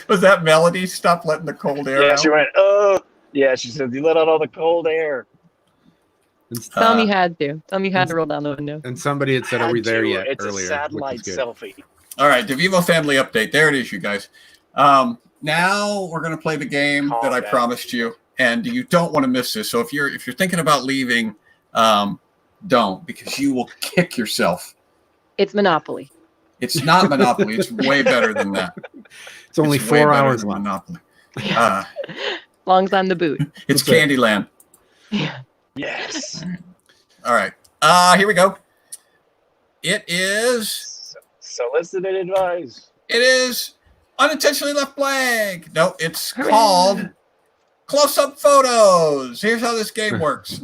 Was that Melody? Stop letting the cold air Yeah, out. she went, oh. Yeah, she said, you let out all the cold air. Tell him you had to. Tell him you had to roll down the window. And somebody had said, "Are we Had there to. yet?" It's earlier, a satellite which is good. selfie. All right, DeVivo family update. There it is, you guys. Now we're going to play the game that I Callback. promised you, and you don't want to miss this. So if you're thinking about leaving, don't, because you will kick yourself. It's Monopoly. It's not Monopoly. It's way better than that. It's only It's way 4 better hours than left. Monopoly. Long as I'm the boot. It's That's it. Candyland. Yeah. Yes. All right. Here we go. It is Solicited advice. unintentionally left blank. No, it's Hooray. called Close-Up Photos. Here's how this game works.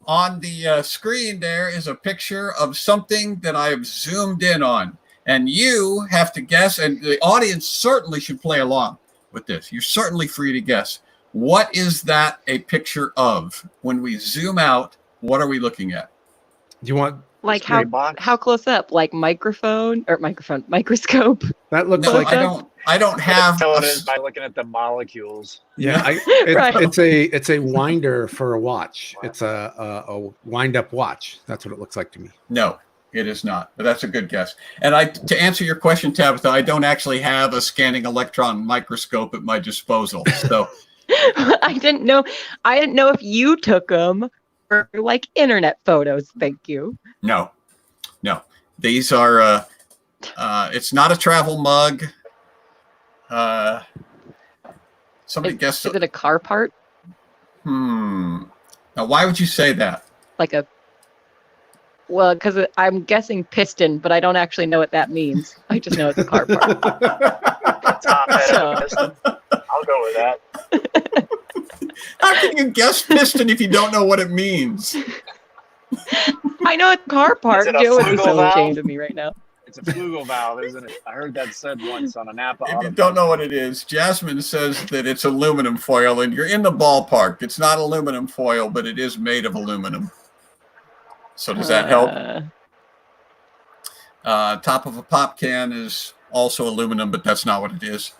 On the screen, there is a picture of something that I have zoomed in on. And you have to guess, and the audience certainly should play along with this. You're certainly free to guess. What is that a picture of? When we zoom out, what are we looking at? Do you want Like Gray how box. close up? Like microscope. that? Looks No, like I don't have. Tell a it is s- by looking at the molecules. yeah. Right. It's a winder for a watch. It's a wind up watch. That's what it looks like to me. No, it is not. But that's a good guess. And to answer your question, Tabitha, I don't actually have a scanning electron microscope at my disposal. So I didn't know if you took them for like internet photos. Thank you. no. These are. It's not a travel mug. Somebody guessed. Is it a car part? Now, why would you say that? Like a well, because I'm guessing piston, but I don't actually know what that means. I just know it's a car part. Top head So- of a piston. I'll go with that. How can you guess piston if you don't know what it means? I know it's a car part. it a Joe would be flugel so valve? ashamed of me right now. It's a flugel valve, isn't it? I heard that said once on a Napa. If you Auto don't know what it is, Jasmine says that it's aluminum foil, and you're in the ballpark. It's not aluminum foil, but it is made of aluminum. So does that help? Top of a pop can is also aluminum, but that's not what it is.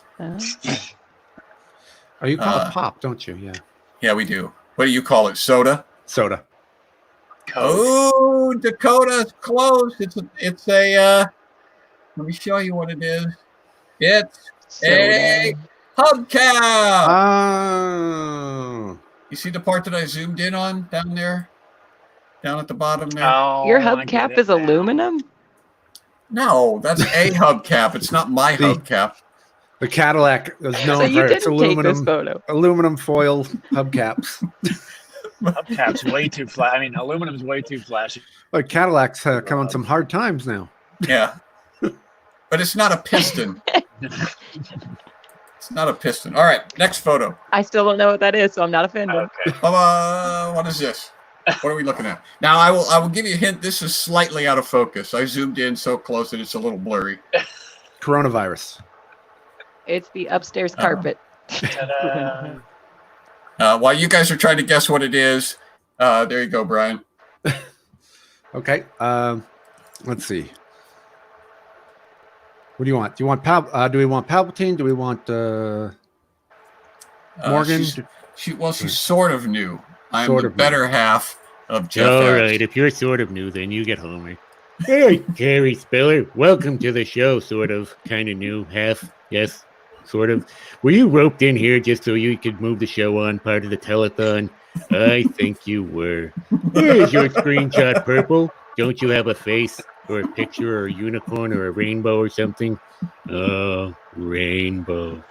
Oh, you call it pop, don't you? Yeah. Yeah, we do. What do you call it? Soda? Soda. Oh, Dakota's close. It's a let me show you what it is. It's a hubcap. Oh. You see the part that I zoomed in on down there? Down at the bottom there? Oh, Your I get hubcap it is now. aluminum? No, that's a hubcap. It's not my The- hubcap. The Cadillac is So known you for its didn't take this aluminum photo. foil hubcaps. Hubcap's way too flat. I mean, aluminum's way too flashy. Like Cadillacs come on some hard times now. Yeah. But it's not a piston. It's not a piston. All right, next photo. I still don't know what that is, so I'm not offended. Okay. What is this? What are we looking at? Now, I will give you a hint. This is slightly out of focus. I zoomed in so close that it's a little blurry. Coronavirus. It's the upstairs Uh-oh. carpet. Ta-da. While you guys are trying to guess what it is, there you go, Brian. Okay. Let's see. What do you want? Do you want do we want Palpatine? Do we want Morgan? She's sort of new. I'm Sort the of better half of Jeff. All Epps. right, if you're sort of new, then you get Homer. Hey, Terry Spiller, welcome to the show. Sort of, kind of new, half, yes, sort of. Were you roped in here just so you could move the show on, part of the telethon? I think you were. Here's your screenshot, Purple. Don't you have a face or a picture or a unicorn or a rainbow or something? Oh, rainbow.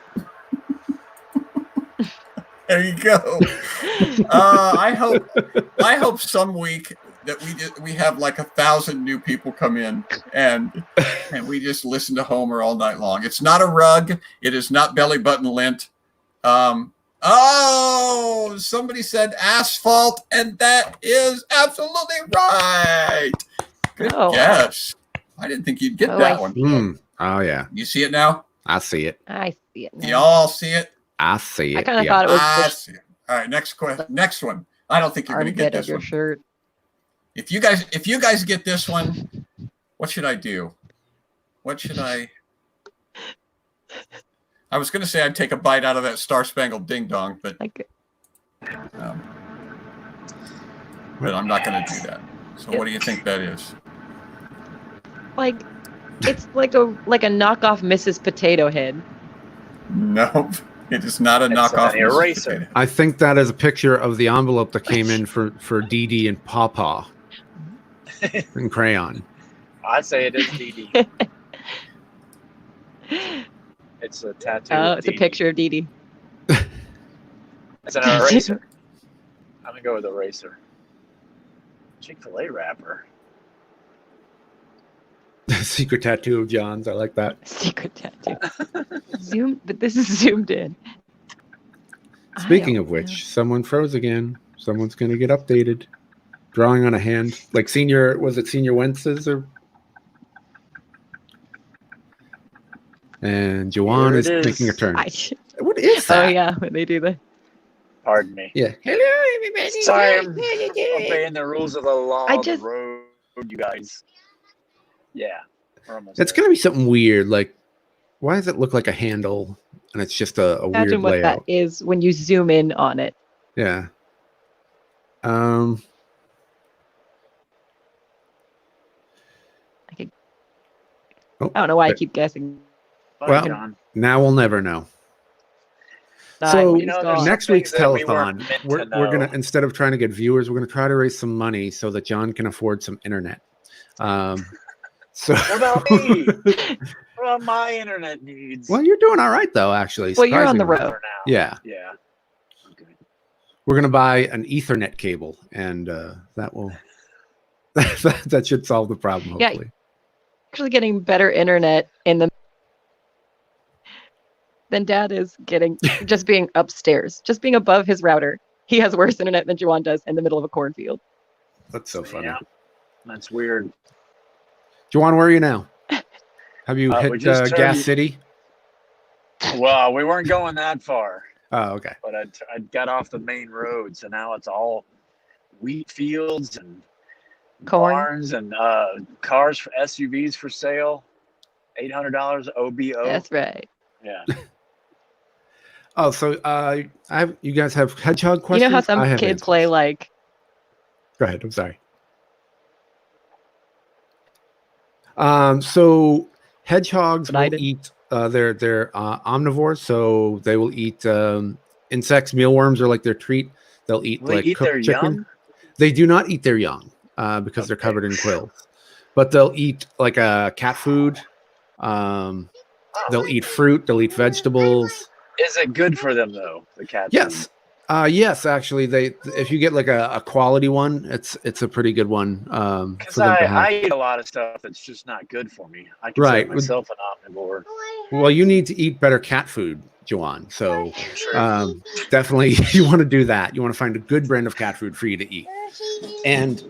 There you go. I hope some week that we have like 1,000 new people come in and we just listen to Homer all night long. It's not a rug. It is not belly button lint. Somebody said asphalt, and that is absolutely right. Good guess. I didn't think you'd get that one. Oh yeah. You see it now? I see it. I see it now. Y'all see it? I see it. I kind of thought it was I see it. All right, next one. I don't think you're going to get this your one. Shirt. If you guys get this one, what should I do? What should I? I was going to say I'd take a bite out of that Star Spangled Ding Dong, but I'm not going to do that. So what do you think that is? Like, it's like a knockoff Mrs. Potato Head. Nope, it is not a knockoff an eraser. I think that is a picture of the envelope that came in for Dee Dee and Pawpaw in crayon. I'd say it is Dee Dee. It's a tattoo. Oh, it's a picture of Dee Dee. It's an eraser. I'm gonna go with eraser. Chick-fil-A wrapper. Secret tattoo of John's. I like that. Secret tattoo. But this is zoomed in. Speaking of which, someone froze again. Someone's going to get updated. Drawing on a hand. Like Senior Wentz's or... And Joanne is making a turn. What is that? Oh, yeah, when they do the... Pardon me. Yeah. Hello, everybody. Sorry, I'm obeying the rules of the law of the road, you guys. Yeah. It's going to be something weird. Like, why does it look like a handle and it's just a weird Imagine what layout? that is when you zoom in on it. Yeah. I don't know why I keep guessing. Well, now we'll never know. So next week's telethon, we're gonna, instead of trying to get viewers, we're gonna try to raise some money so that John can afford some internet. So what about me? What about my internet needs? Well, you're doing all right though, actually. Well, you're on the road now. Yeah. Yeah. Okay. We're gonna buy an Ethernet cable, and that will that should solve the problem. Hopefully. Yeah. Actually, getting better internet in the than Dad is getting just being upstairs, just being above his router. He has worse internet than Juwan does in the middle of a cornfield. That's so funny. Yeah. That's weird. Juwan, where are you now? Have you hit Gas City? Well, we weren't going that far. Oh, okay. But I got off the main road, so now it's all wheat fields and corn barns and cars for SUVs for sale. $800 OBO. That's right. Yeah. Oh, so you guys have hedgehog questions? You know how some kids play like... Go ahead. I'm sorry. So hedgehogs will eat. They're omnivores, so they will eat insects. Mealworms are like their treat. They'll eat cooked chicken. Young? They do not eat their young because they're covered in quills. But they'll eat like cat food. They'll eat fruit. They'll eat vegetables. Is it good for them though? The cat. Yes. Yes, actually, if you get like a quality one, it's a pretty good one. Because I eat a lot of stuff that's just not good for me. I consider myself an omnivore. Well, you need to eat better cat food, Joanne. So definitely you want to do that. You want to find a good brand of cat food for you to eat. And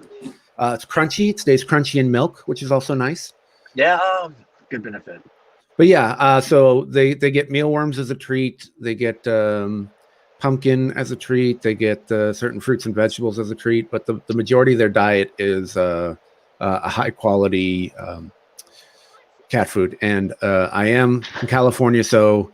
it's crunchy. It stays crunchy in milk, which is also nice. Yeah, good benefit. But yeah, so they get mealworms as a treat. They get pumpkin as a treat. They get certain fruits and vegetables as a treat. But the majority of their diet is a high quality cat food. And I am in California, so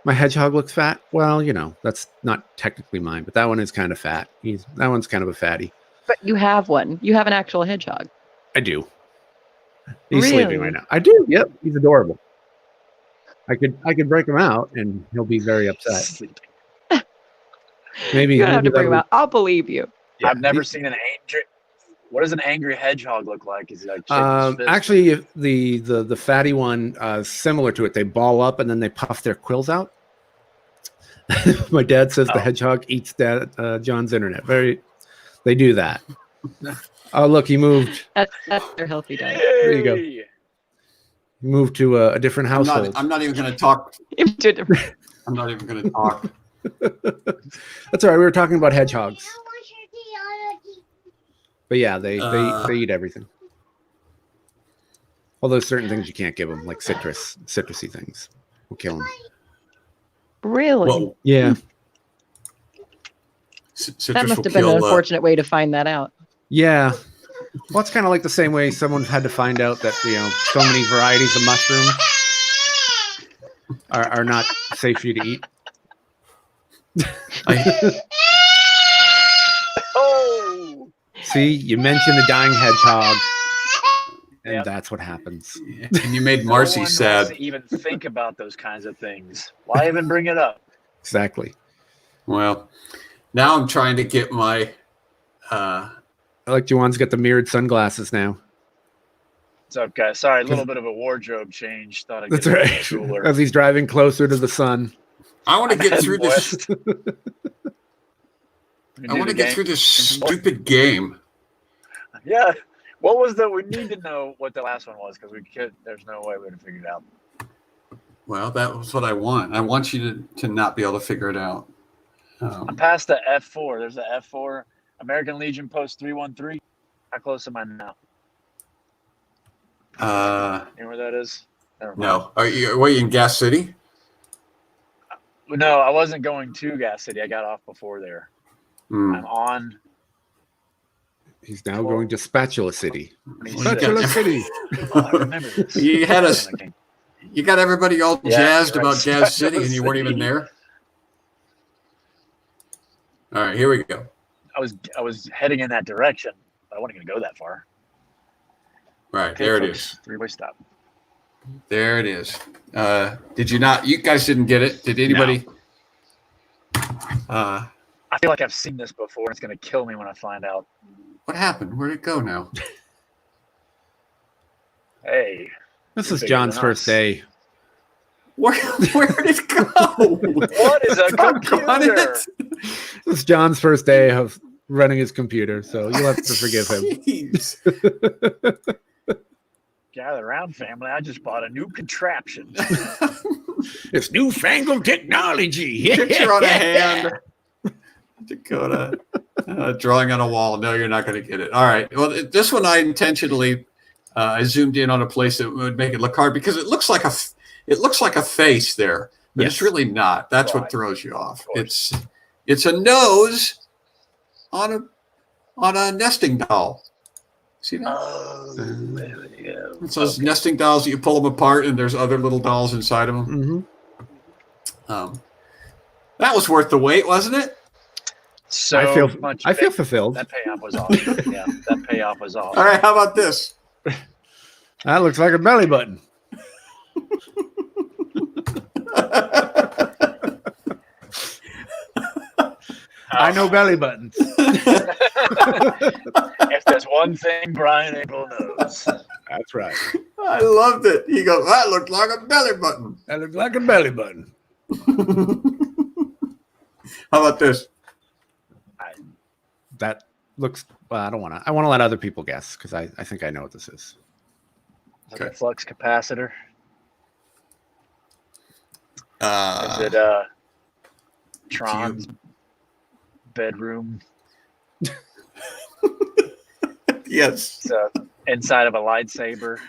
my hedgehog looks fat. Well, you know, that's not technically mine, but that one is kind of fat. That one's kind of a fatty. But you have one. You have an actual hedgehog. I do. He's Really? sleeping right now. I do. Yep, he's adorable. I could break him out, and he'll be very upset. Sleeping. Maybe You don't have to bring that'll- him out. I'll believe you. Yeah, I've never seen an angry. What does an angry hedgehog look like? Is he like shaking his fist? Actually, the fatty one similar to it. They ball up and then they puff their quills out. My dad says the hedgehog eats John's internet. They do that. Oh, look, he moved. That's their healthy diet. There you go. He moved to a different household. I'm not even going to talk. Into a different- I'm not even going to talk. That's all right. We were talking about hedgehogs. But yeah, they eat everything. Although certain things you can't give them, like citrusy things, will kill them. Really? Well, Yeah. citrus That must will have been kill, an unfortunate way to find that out. Yeah. Well, it's kind of like the same way someone had to find out that, you know, so many varieties of mushrooms are not safe for you to eat. Oh, See, you mentioned a dying hedgehog, and Yep. that's what happens. and you made no Marcy one sad. wants to even think about those kinds of things. Why even bring it up? Exactly. Well, now I'm trying to get my. I like Juwan's got the mirrored sunglasses now. What's up, guys? Sorry, a little bit of a wardrobe change. Thought I'd That's get a right. little cooler. As he's driving closer to the sun. I want to get through this. We I do want to the get game. through this stupid game. Yeah. What was the? We need to know what the last one was because we could. There's no way we would have figured it out. Well, that was what I want. I want you to not be able to figure it out. I'm past the F4. There's the F4. American Legion Post 313. How close am I now? You know where that is? Never mind. No. Are you in Gas City? No, I wasn't going to Gas City. I got off before there. Hmm. I'm on. He's now going to Spatula City. 26. Spatula City. Oh, I remember this. You had us. You got everybody all Yeah, jazzed right. about Gas City, and you Spatula weren't even City. there. All right, here we go. I was heading in that direction, but I wasn't going to go that far. Right, Okay, there it folks, is. Three-way stop. There it is. Did you not? You guys didn't get it. Did anybody? I feel like I've seen this before. It's going to kill me when I find out. What happened? Where'd it go now? Hey, This You're is bigger John's than first us. day. Where'd it go? what is a Doggone computer? This is John's first day of running his computer, so you'll have to forgive him. Jeez. Gather around, family. I just bought a new contraption. It's newfangled technology. Picture on a hand. Dakota. Drawing on a wall. No, you're not going to get it. All right. Well, this one I intentionally I zoomed in on a place that would make it look hard because it looks like a face there, but Yes. it's really not. That's what Right. throws you off. Of course. It's a nose on a nesting doll. See that? Oh, there we go. It's those nesting dolls that you pull them apart and there's other little dolls inside of them. Mm-hmm. That was worth the wait, wasn't it? So I feel fulfilled. That payoff was awesome. Yeah, that payoff was awesome. All right, how about this? That looks like a belly button. I know belly buttons. If there's one thing Brian April knows. That's right. I loved it. He goes, that looked like a belly button. That looks like a belly button. How about this? That looks. Well, I don't want to. I want to let other people guess because I think I know what this is. Okay. Flux capacitor. Is it Tron's bedroom? Yes. It's inside of a lightsaber.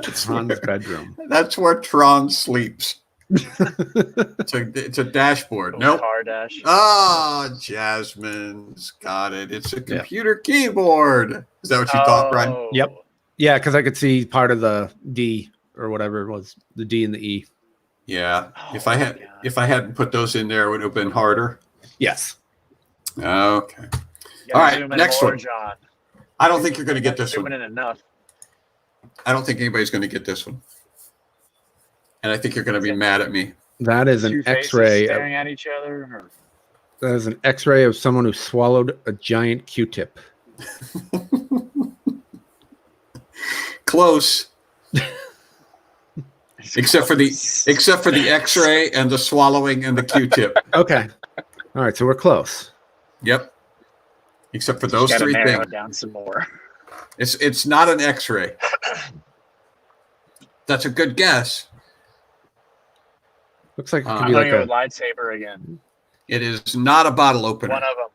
Tron's bedroom. That's where Tron sleeps. It's a dashboard. Nope. Car dash. Ah, Jasmine's got it. It's a computer keyboard. Is that what you thought, Brian? Oh. Yep. Yeah, because I could see part of the D or whatever it was, the D and the E. Yeah. Oh, If I hadn't put those in there, it would have been harder. Yes. Okay. You All gotta right, zoom in next more, one. John. I don't think you're going to get Not this zooming one. in enough. I don't think anybody's going to get this one. And I think you're going to be mad at me. That is Two an faces X-ray. staring at each other. Or... That is an X-ray of someone who swallowed a giant Q-tip. Close. Except for the X-ray and the swallowing and the Q-tip. Okay. All right, so we're close. Yep. Except for those Gotta three narrow things. it down some more. It's not an X-ray. That's a good guess. Looks like it could I'm be going like with a lightsaber again. It is not a bottle opener. One of them.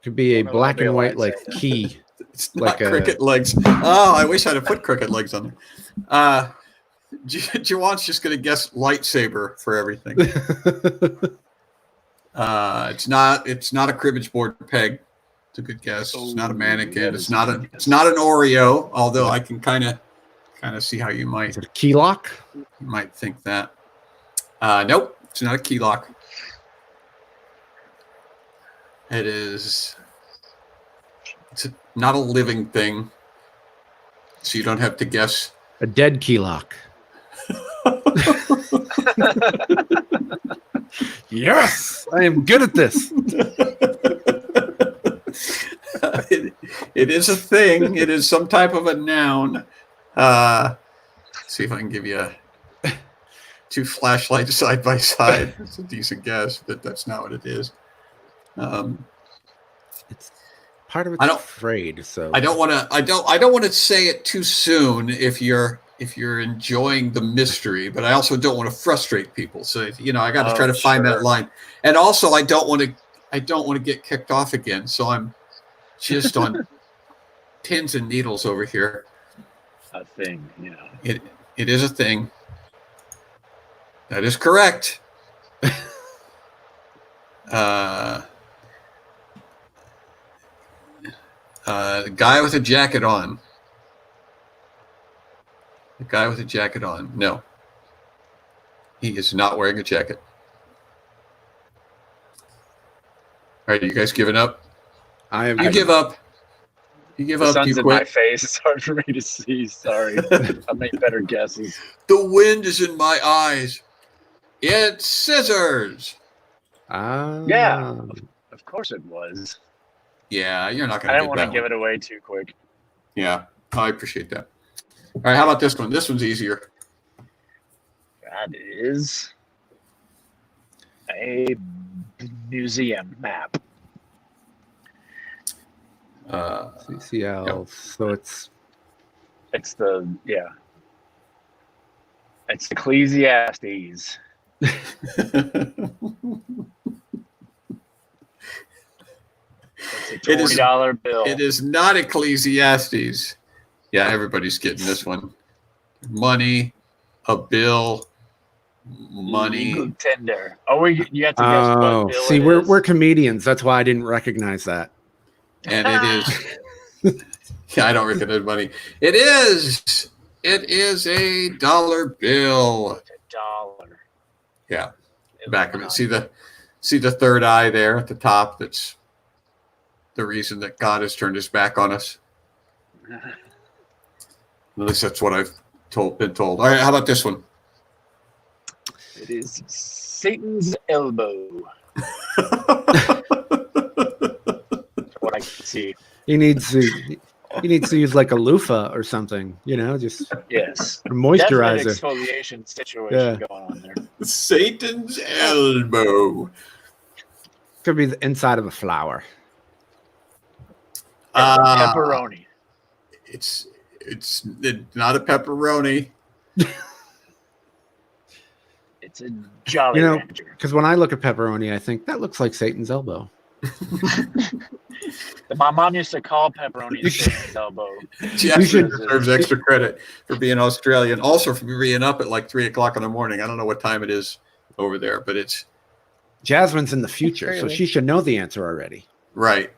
could be a One of them black will be and a white like lightsaber. key. It's Like not a- cricket legs. Oh, I wish I'd have put cricket legs on there. Jawan's just going to guess lightsaber for everything. It's not a cribbage board peg. It's a good guess. It's not a mannequin. It's not an Oreo. Although I can kind of see how you Is it a key lock? might think that. Nope, it's not a key lock. It's not a living thing, so you don't have to guess. A dead key lock. Yes, I am good at this. It is a thing. It is some type of a noun. See if I can give you two flashlights side by side. It's a decent guess, but that's not what it is. It's part of it's I don't- afraid. So I don't want to say it too soon if you're enjoying the mystery, but I also don't want to frustrate people. So I got to try to find that line. And also I don't want to get kicked off again. So I'm just on pins and needles over here. A thing, It is a thing. That is correct. The guy with a jacket on. The guy with a jacket on. No. He is not wearing a jacket. All right, you guys giving up? I am. You give up. You give The up. sun's You in my quit. face. It's hard for me to see. Sorry. I'll make better guesses. The wind is in my eyes. It's scissors. Yeah. Of course it was. Yeah, you're not I going to didn't want to give it away too quick. Yeah, I appreciate that. All right, how about this one? This one's easier. That is a museum map. CCL. Yep. So it's It's It's Ecclesiastes. It's a It is- $20 bill. It is not Ecclesiastes. Yeah, everybody's getting this one. Money, a bill, money. Legal tender. Oh, you have to guess oh, what bill see, it we're is. comedians. That's why I didn't recognize that. And it is. Yeah, I don't recognize money. It is a dollar bill. It's $1. Yeah, back of it. See the third eye there at the top. That's the reason that God has turned his back on us. At least that's what I've been told. All right, how about this one? It is Satan's elbow. What I can see. He needs to use like a loofah or something. Just Yes. a Definite moisturizer. exfoliation situation going on there. Satan's elbow. Could be the inside of a flower. Pepperoni. It's not a pepperoni. It's a Jolly Rancher. Because when I look at pepperoni, I think that looks like Satan's elbow. My mom used to call pepperoni Satan's elbow. She actually deserves extra credit for being Australian. Also for being up at like 3:00 in the morning. I don't know what time it is over there, but it's Jasmine's in the future, so Early. she should know the answer already. right.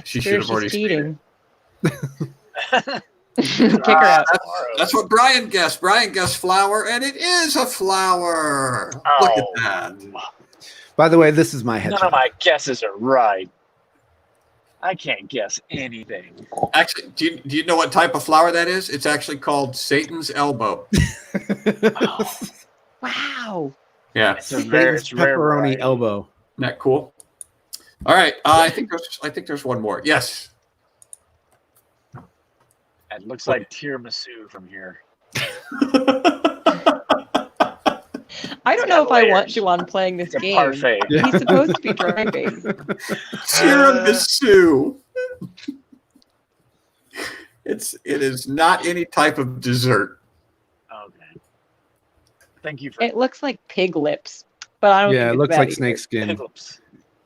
She should have already cheating. Kick her out. That's what Brian guessed. Brian guessed flower, and it is a flower. Look at that. By the way, this is my None hedgehog. of my guesses are right. I can't guess anything. Actually, do you know what type of flower that is? It's actually called Satan's elbow. Wow. Yeah. It's a rare, Satan's it's rare pepperoni variety. elbow. Isn't that cool? All right. I think there's one more. Yes. It looks like tiramisu from here. I don't know if I want Juwan playing this It's a game. parfait. He's supposed to be driving. Tiramisu. It is not any type of dessert. Okay. Thank you for It looks like pig lips, but I don't Yeah, think it it's looks that like either. snake skin. Pickles.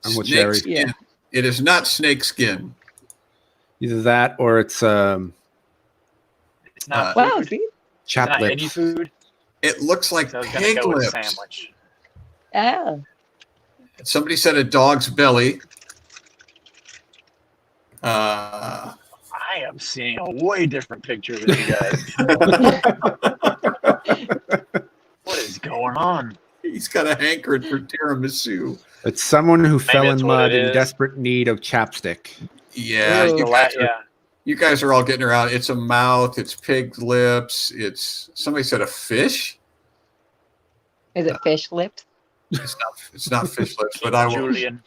I'm with Snake Sherry. skin. Yeah. It is not snake skin. Either that or it's It's not Wow, food. see? It's chap not any lips. food. It looks like So I was gonna pig go with lips. sandwich. Yeah. Somebody said a dog's belly. I am seeing a way different picture than you guys. What is going on? He's got a hankering for tiramisu. It's someone who fell that's in what mud it in is. desperate need of chapstick. Yeah, Ooh. you guys are all getting around. It's a mouth. It's pig lips. It's somebody said a fish. Is it fish lips? It's not fish lips, but I will. Julian.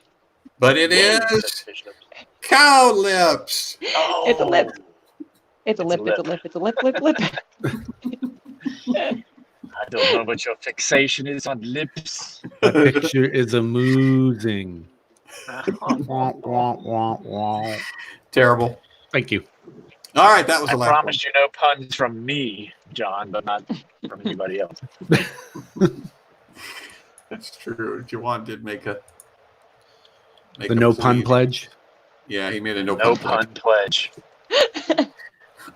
But it Williams said is fish lips. cow lips. Oh. It's a lip. It's a It's lip. a It's a lip. It's a lip. Lip. Lip. I don't know what your fixation is on lips. The picture is amusing. Terrible. Thank you. All right, that was I the last promised you no puns from me, John, but not from anybody else. one. That's true. Jawan did make a The no pun plea. pledge. Yeah, he made a no, No pun. pun pledge.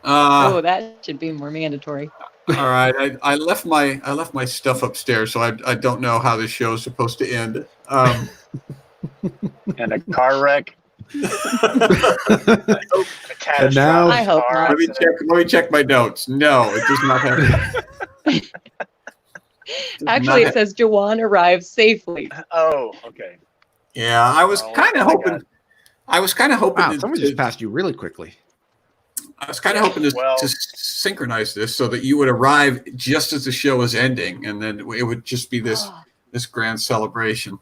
Oh, that should be more mandatory. All right, I left my stuff upstairs, so I don't know how this show is supposed to end. And a car wreck. And now- I hope not. Let me check my notes. No, it does not have. Actually, it says Jawan arrives safely. Oh, okay. Yeah, I was Oh, kind of my hoping. God. I was kind of hoping. Wow, someone just passed you really quickly. I was kind of hoping to synchronize this so that you would arrive just as the show is ending, and then it would just be this grand celebration.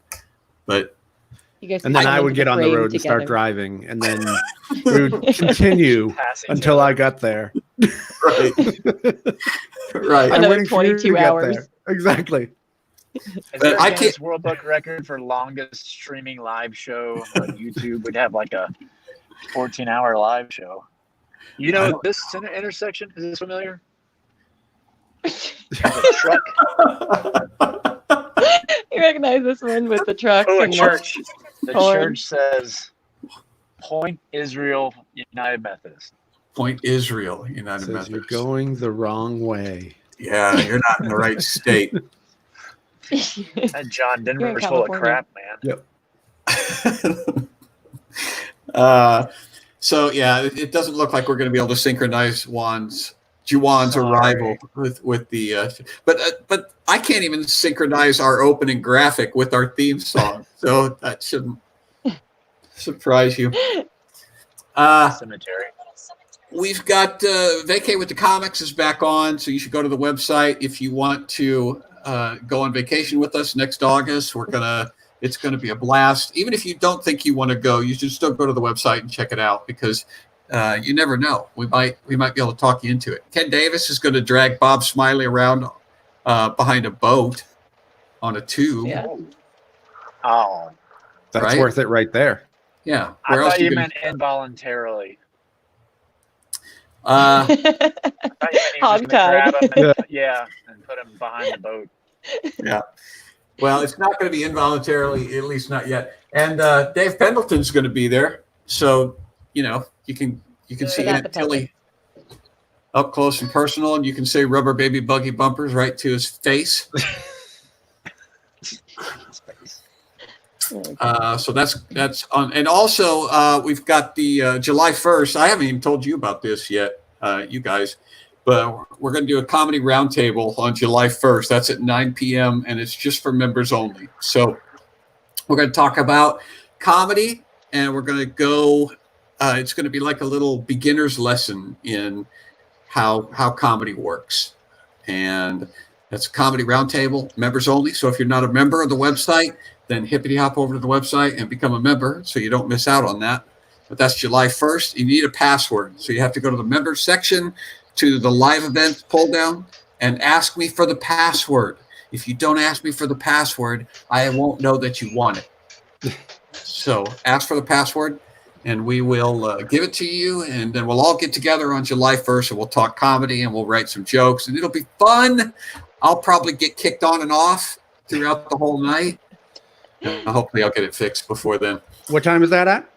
But You guys And then can I come would into get on the frame road and start together. driving, and then we would continue Passing until to I got there. right, right. Another waiting for you to 22 get hours. there. Exactly. Is But there I a can't- Guinness World Book record for longest streaming live show on YouTube? We'd have like a 14-hour live show. You know this intersection? Is this familiar? The truck. You recognize this one with the truck Oh, a and the church. The horn. church says Point Israel United Methodist. Point Israel, United Says Methodist. you're going the wrong way. Yeah, you're not in the right state. That John You're in Denver's full of California. crap, man. So yeah, it doesn't look like we're going to be able to synchronize Juwan's arrival with the. But I can't even synchronize our opening graphic with our theme song, so that shouldn't surprise you. Cemetery. We've got Vacay with the Comics is back on, so you should go to the website if you want to go on vacation with us next August. It's gonna be a blast. Even if you don't think you want to go, you should still go to the website and check it out because you never know. We might be able to talk you into it. Ken Davis is going to drag Bob Smiley around behind a boat on a tube. Yeah. Oh, That's Right? worth it right there. Yeah. I Where else thought you gonna- meant involuntarily. Uh, I thought you meant he was gonna Hogtied. grab him and, and put him behind the boat. yeah. Well, it's not going to be involuntarily, at least not yet. And Dave Pendleton's going to be there, so you can see got Aunt the Tilly up close and personal, and you can say "rubber baby buggy bumpers" right to his face. So that's on, and also we've got the July 1st. I haven't even told you about this yet. you guys. But we're going to do a comedy roundtable on July 1st. That's at 9 p.m. and it's just for members only. So we're going to talk about comedy, and we're going to go. It's going to be like a little beginner's lesson in how comedy works, and that's a comedy roundtable, members only. So if you're not a member of the website, then hippity hop over to the website and become a member so you don't miss out on that. But that's July 1st. You need a password, so you have to go to the members section, to the live events pull down, and ask me for the password. If you don't ask me for the password, I won't know that you want it. So ask for the password, and we will give it to you, and then we'll all get together on July 1st, and we'll talk comedy, and we'll write some jokes, and it'll be fun. I'll probably get kicked on and off throughout the whole night. And hopefully I'll get it fixed before then. What time is that at?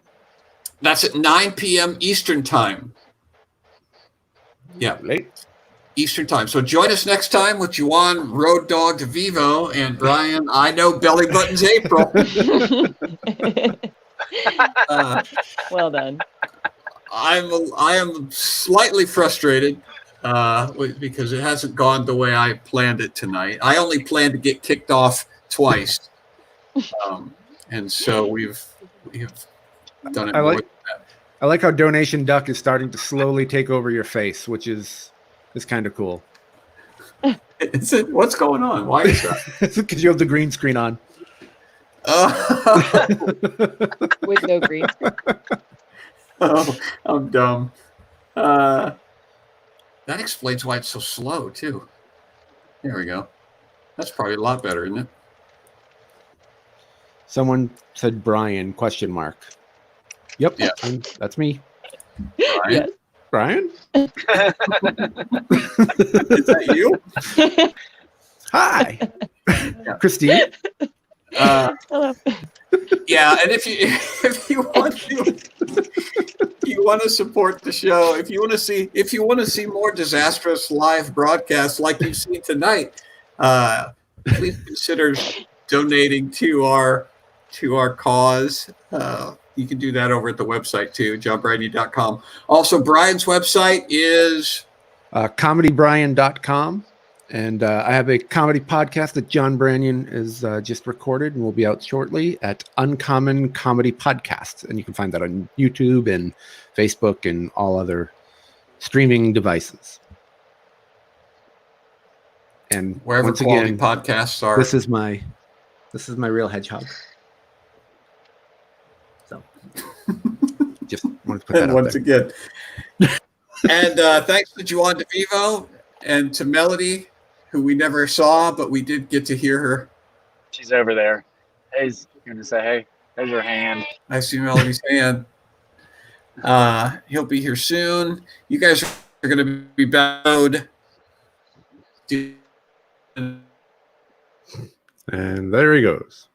That's at 9 p.m. Eastern time. Yeah, Late. Eastern time. So join us next time with Juwan, Road Dog, Devivo, and Brian. I know Belly Button's April. Well done. I am slightly frustrated because it hasn't gone the way I planned it tonight. I only planned to get kicked off twice, and so we've done it more than that. I like how Donation Duck is starting to slowly take over your face, which is kind of cool. Is it? What's going on? Why is that? It's because you have the green screen on. With no green screen. Oh, I'm dumb. That explains why it's so slow, too. There we go. That's probably a lot better, isn't it? Someone said Brian, question mark. Yep, Yeah. That's me. Brian? Yes. Brian? Is that you? Hi. Christine? Hello. Yeah, and if you want to support the show, if you want to see more disastrous live broadcasts like you've seen tonight, please consider donating to our cause. You can do that over at the website too, johnbrady.com. Also, Brian's website is comedybrian.com. And I have a comedy podcast that John Branyan is just recorded and will be out shortly at Uncommon Comedy Podcast. And you can find that on YouTube and Facebook and all other streaming devices. And wherever once quality again, podcasts are. This is my real hedgehog. So just wanted to put that and out once there. again. And thanks to Juwan DeVivo and to Melody, who we never saw, but we did get to hear her. She's over there. Hey's going to say, hey, there's her hand. I see Melody's hand. He'll be here soon. You guys are going to be bowed. And there he goes.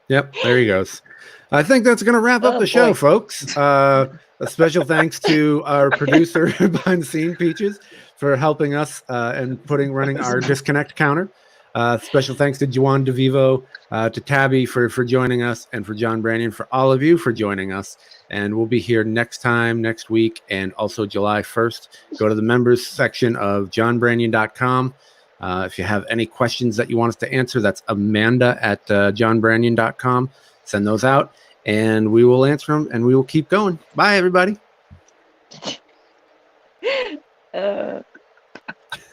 Yep, there he goes. I think that's going to wrap up the show, folks. A special thanks to our producer behind the scene, Peaches, for helping us and running our disconnect counter. Special thanks to Juwan DeVivo, to Tabby for joining us, and for John Branyan, for all of you for joining us. And we'll be here next week, and also July 1st. Go to the members section of johnbranyan.com. If you have any questions that you want us to answer, that's Amanda at johnbranyan.com. Send those out, and we will answer them, and we will keep going. Bye, everybody.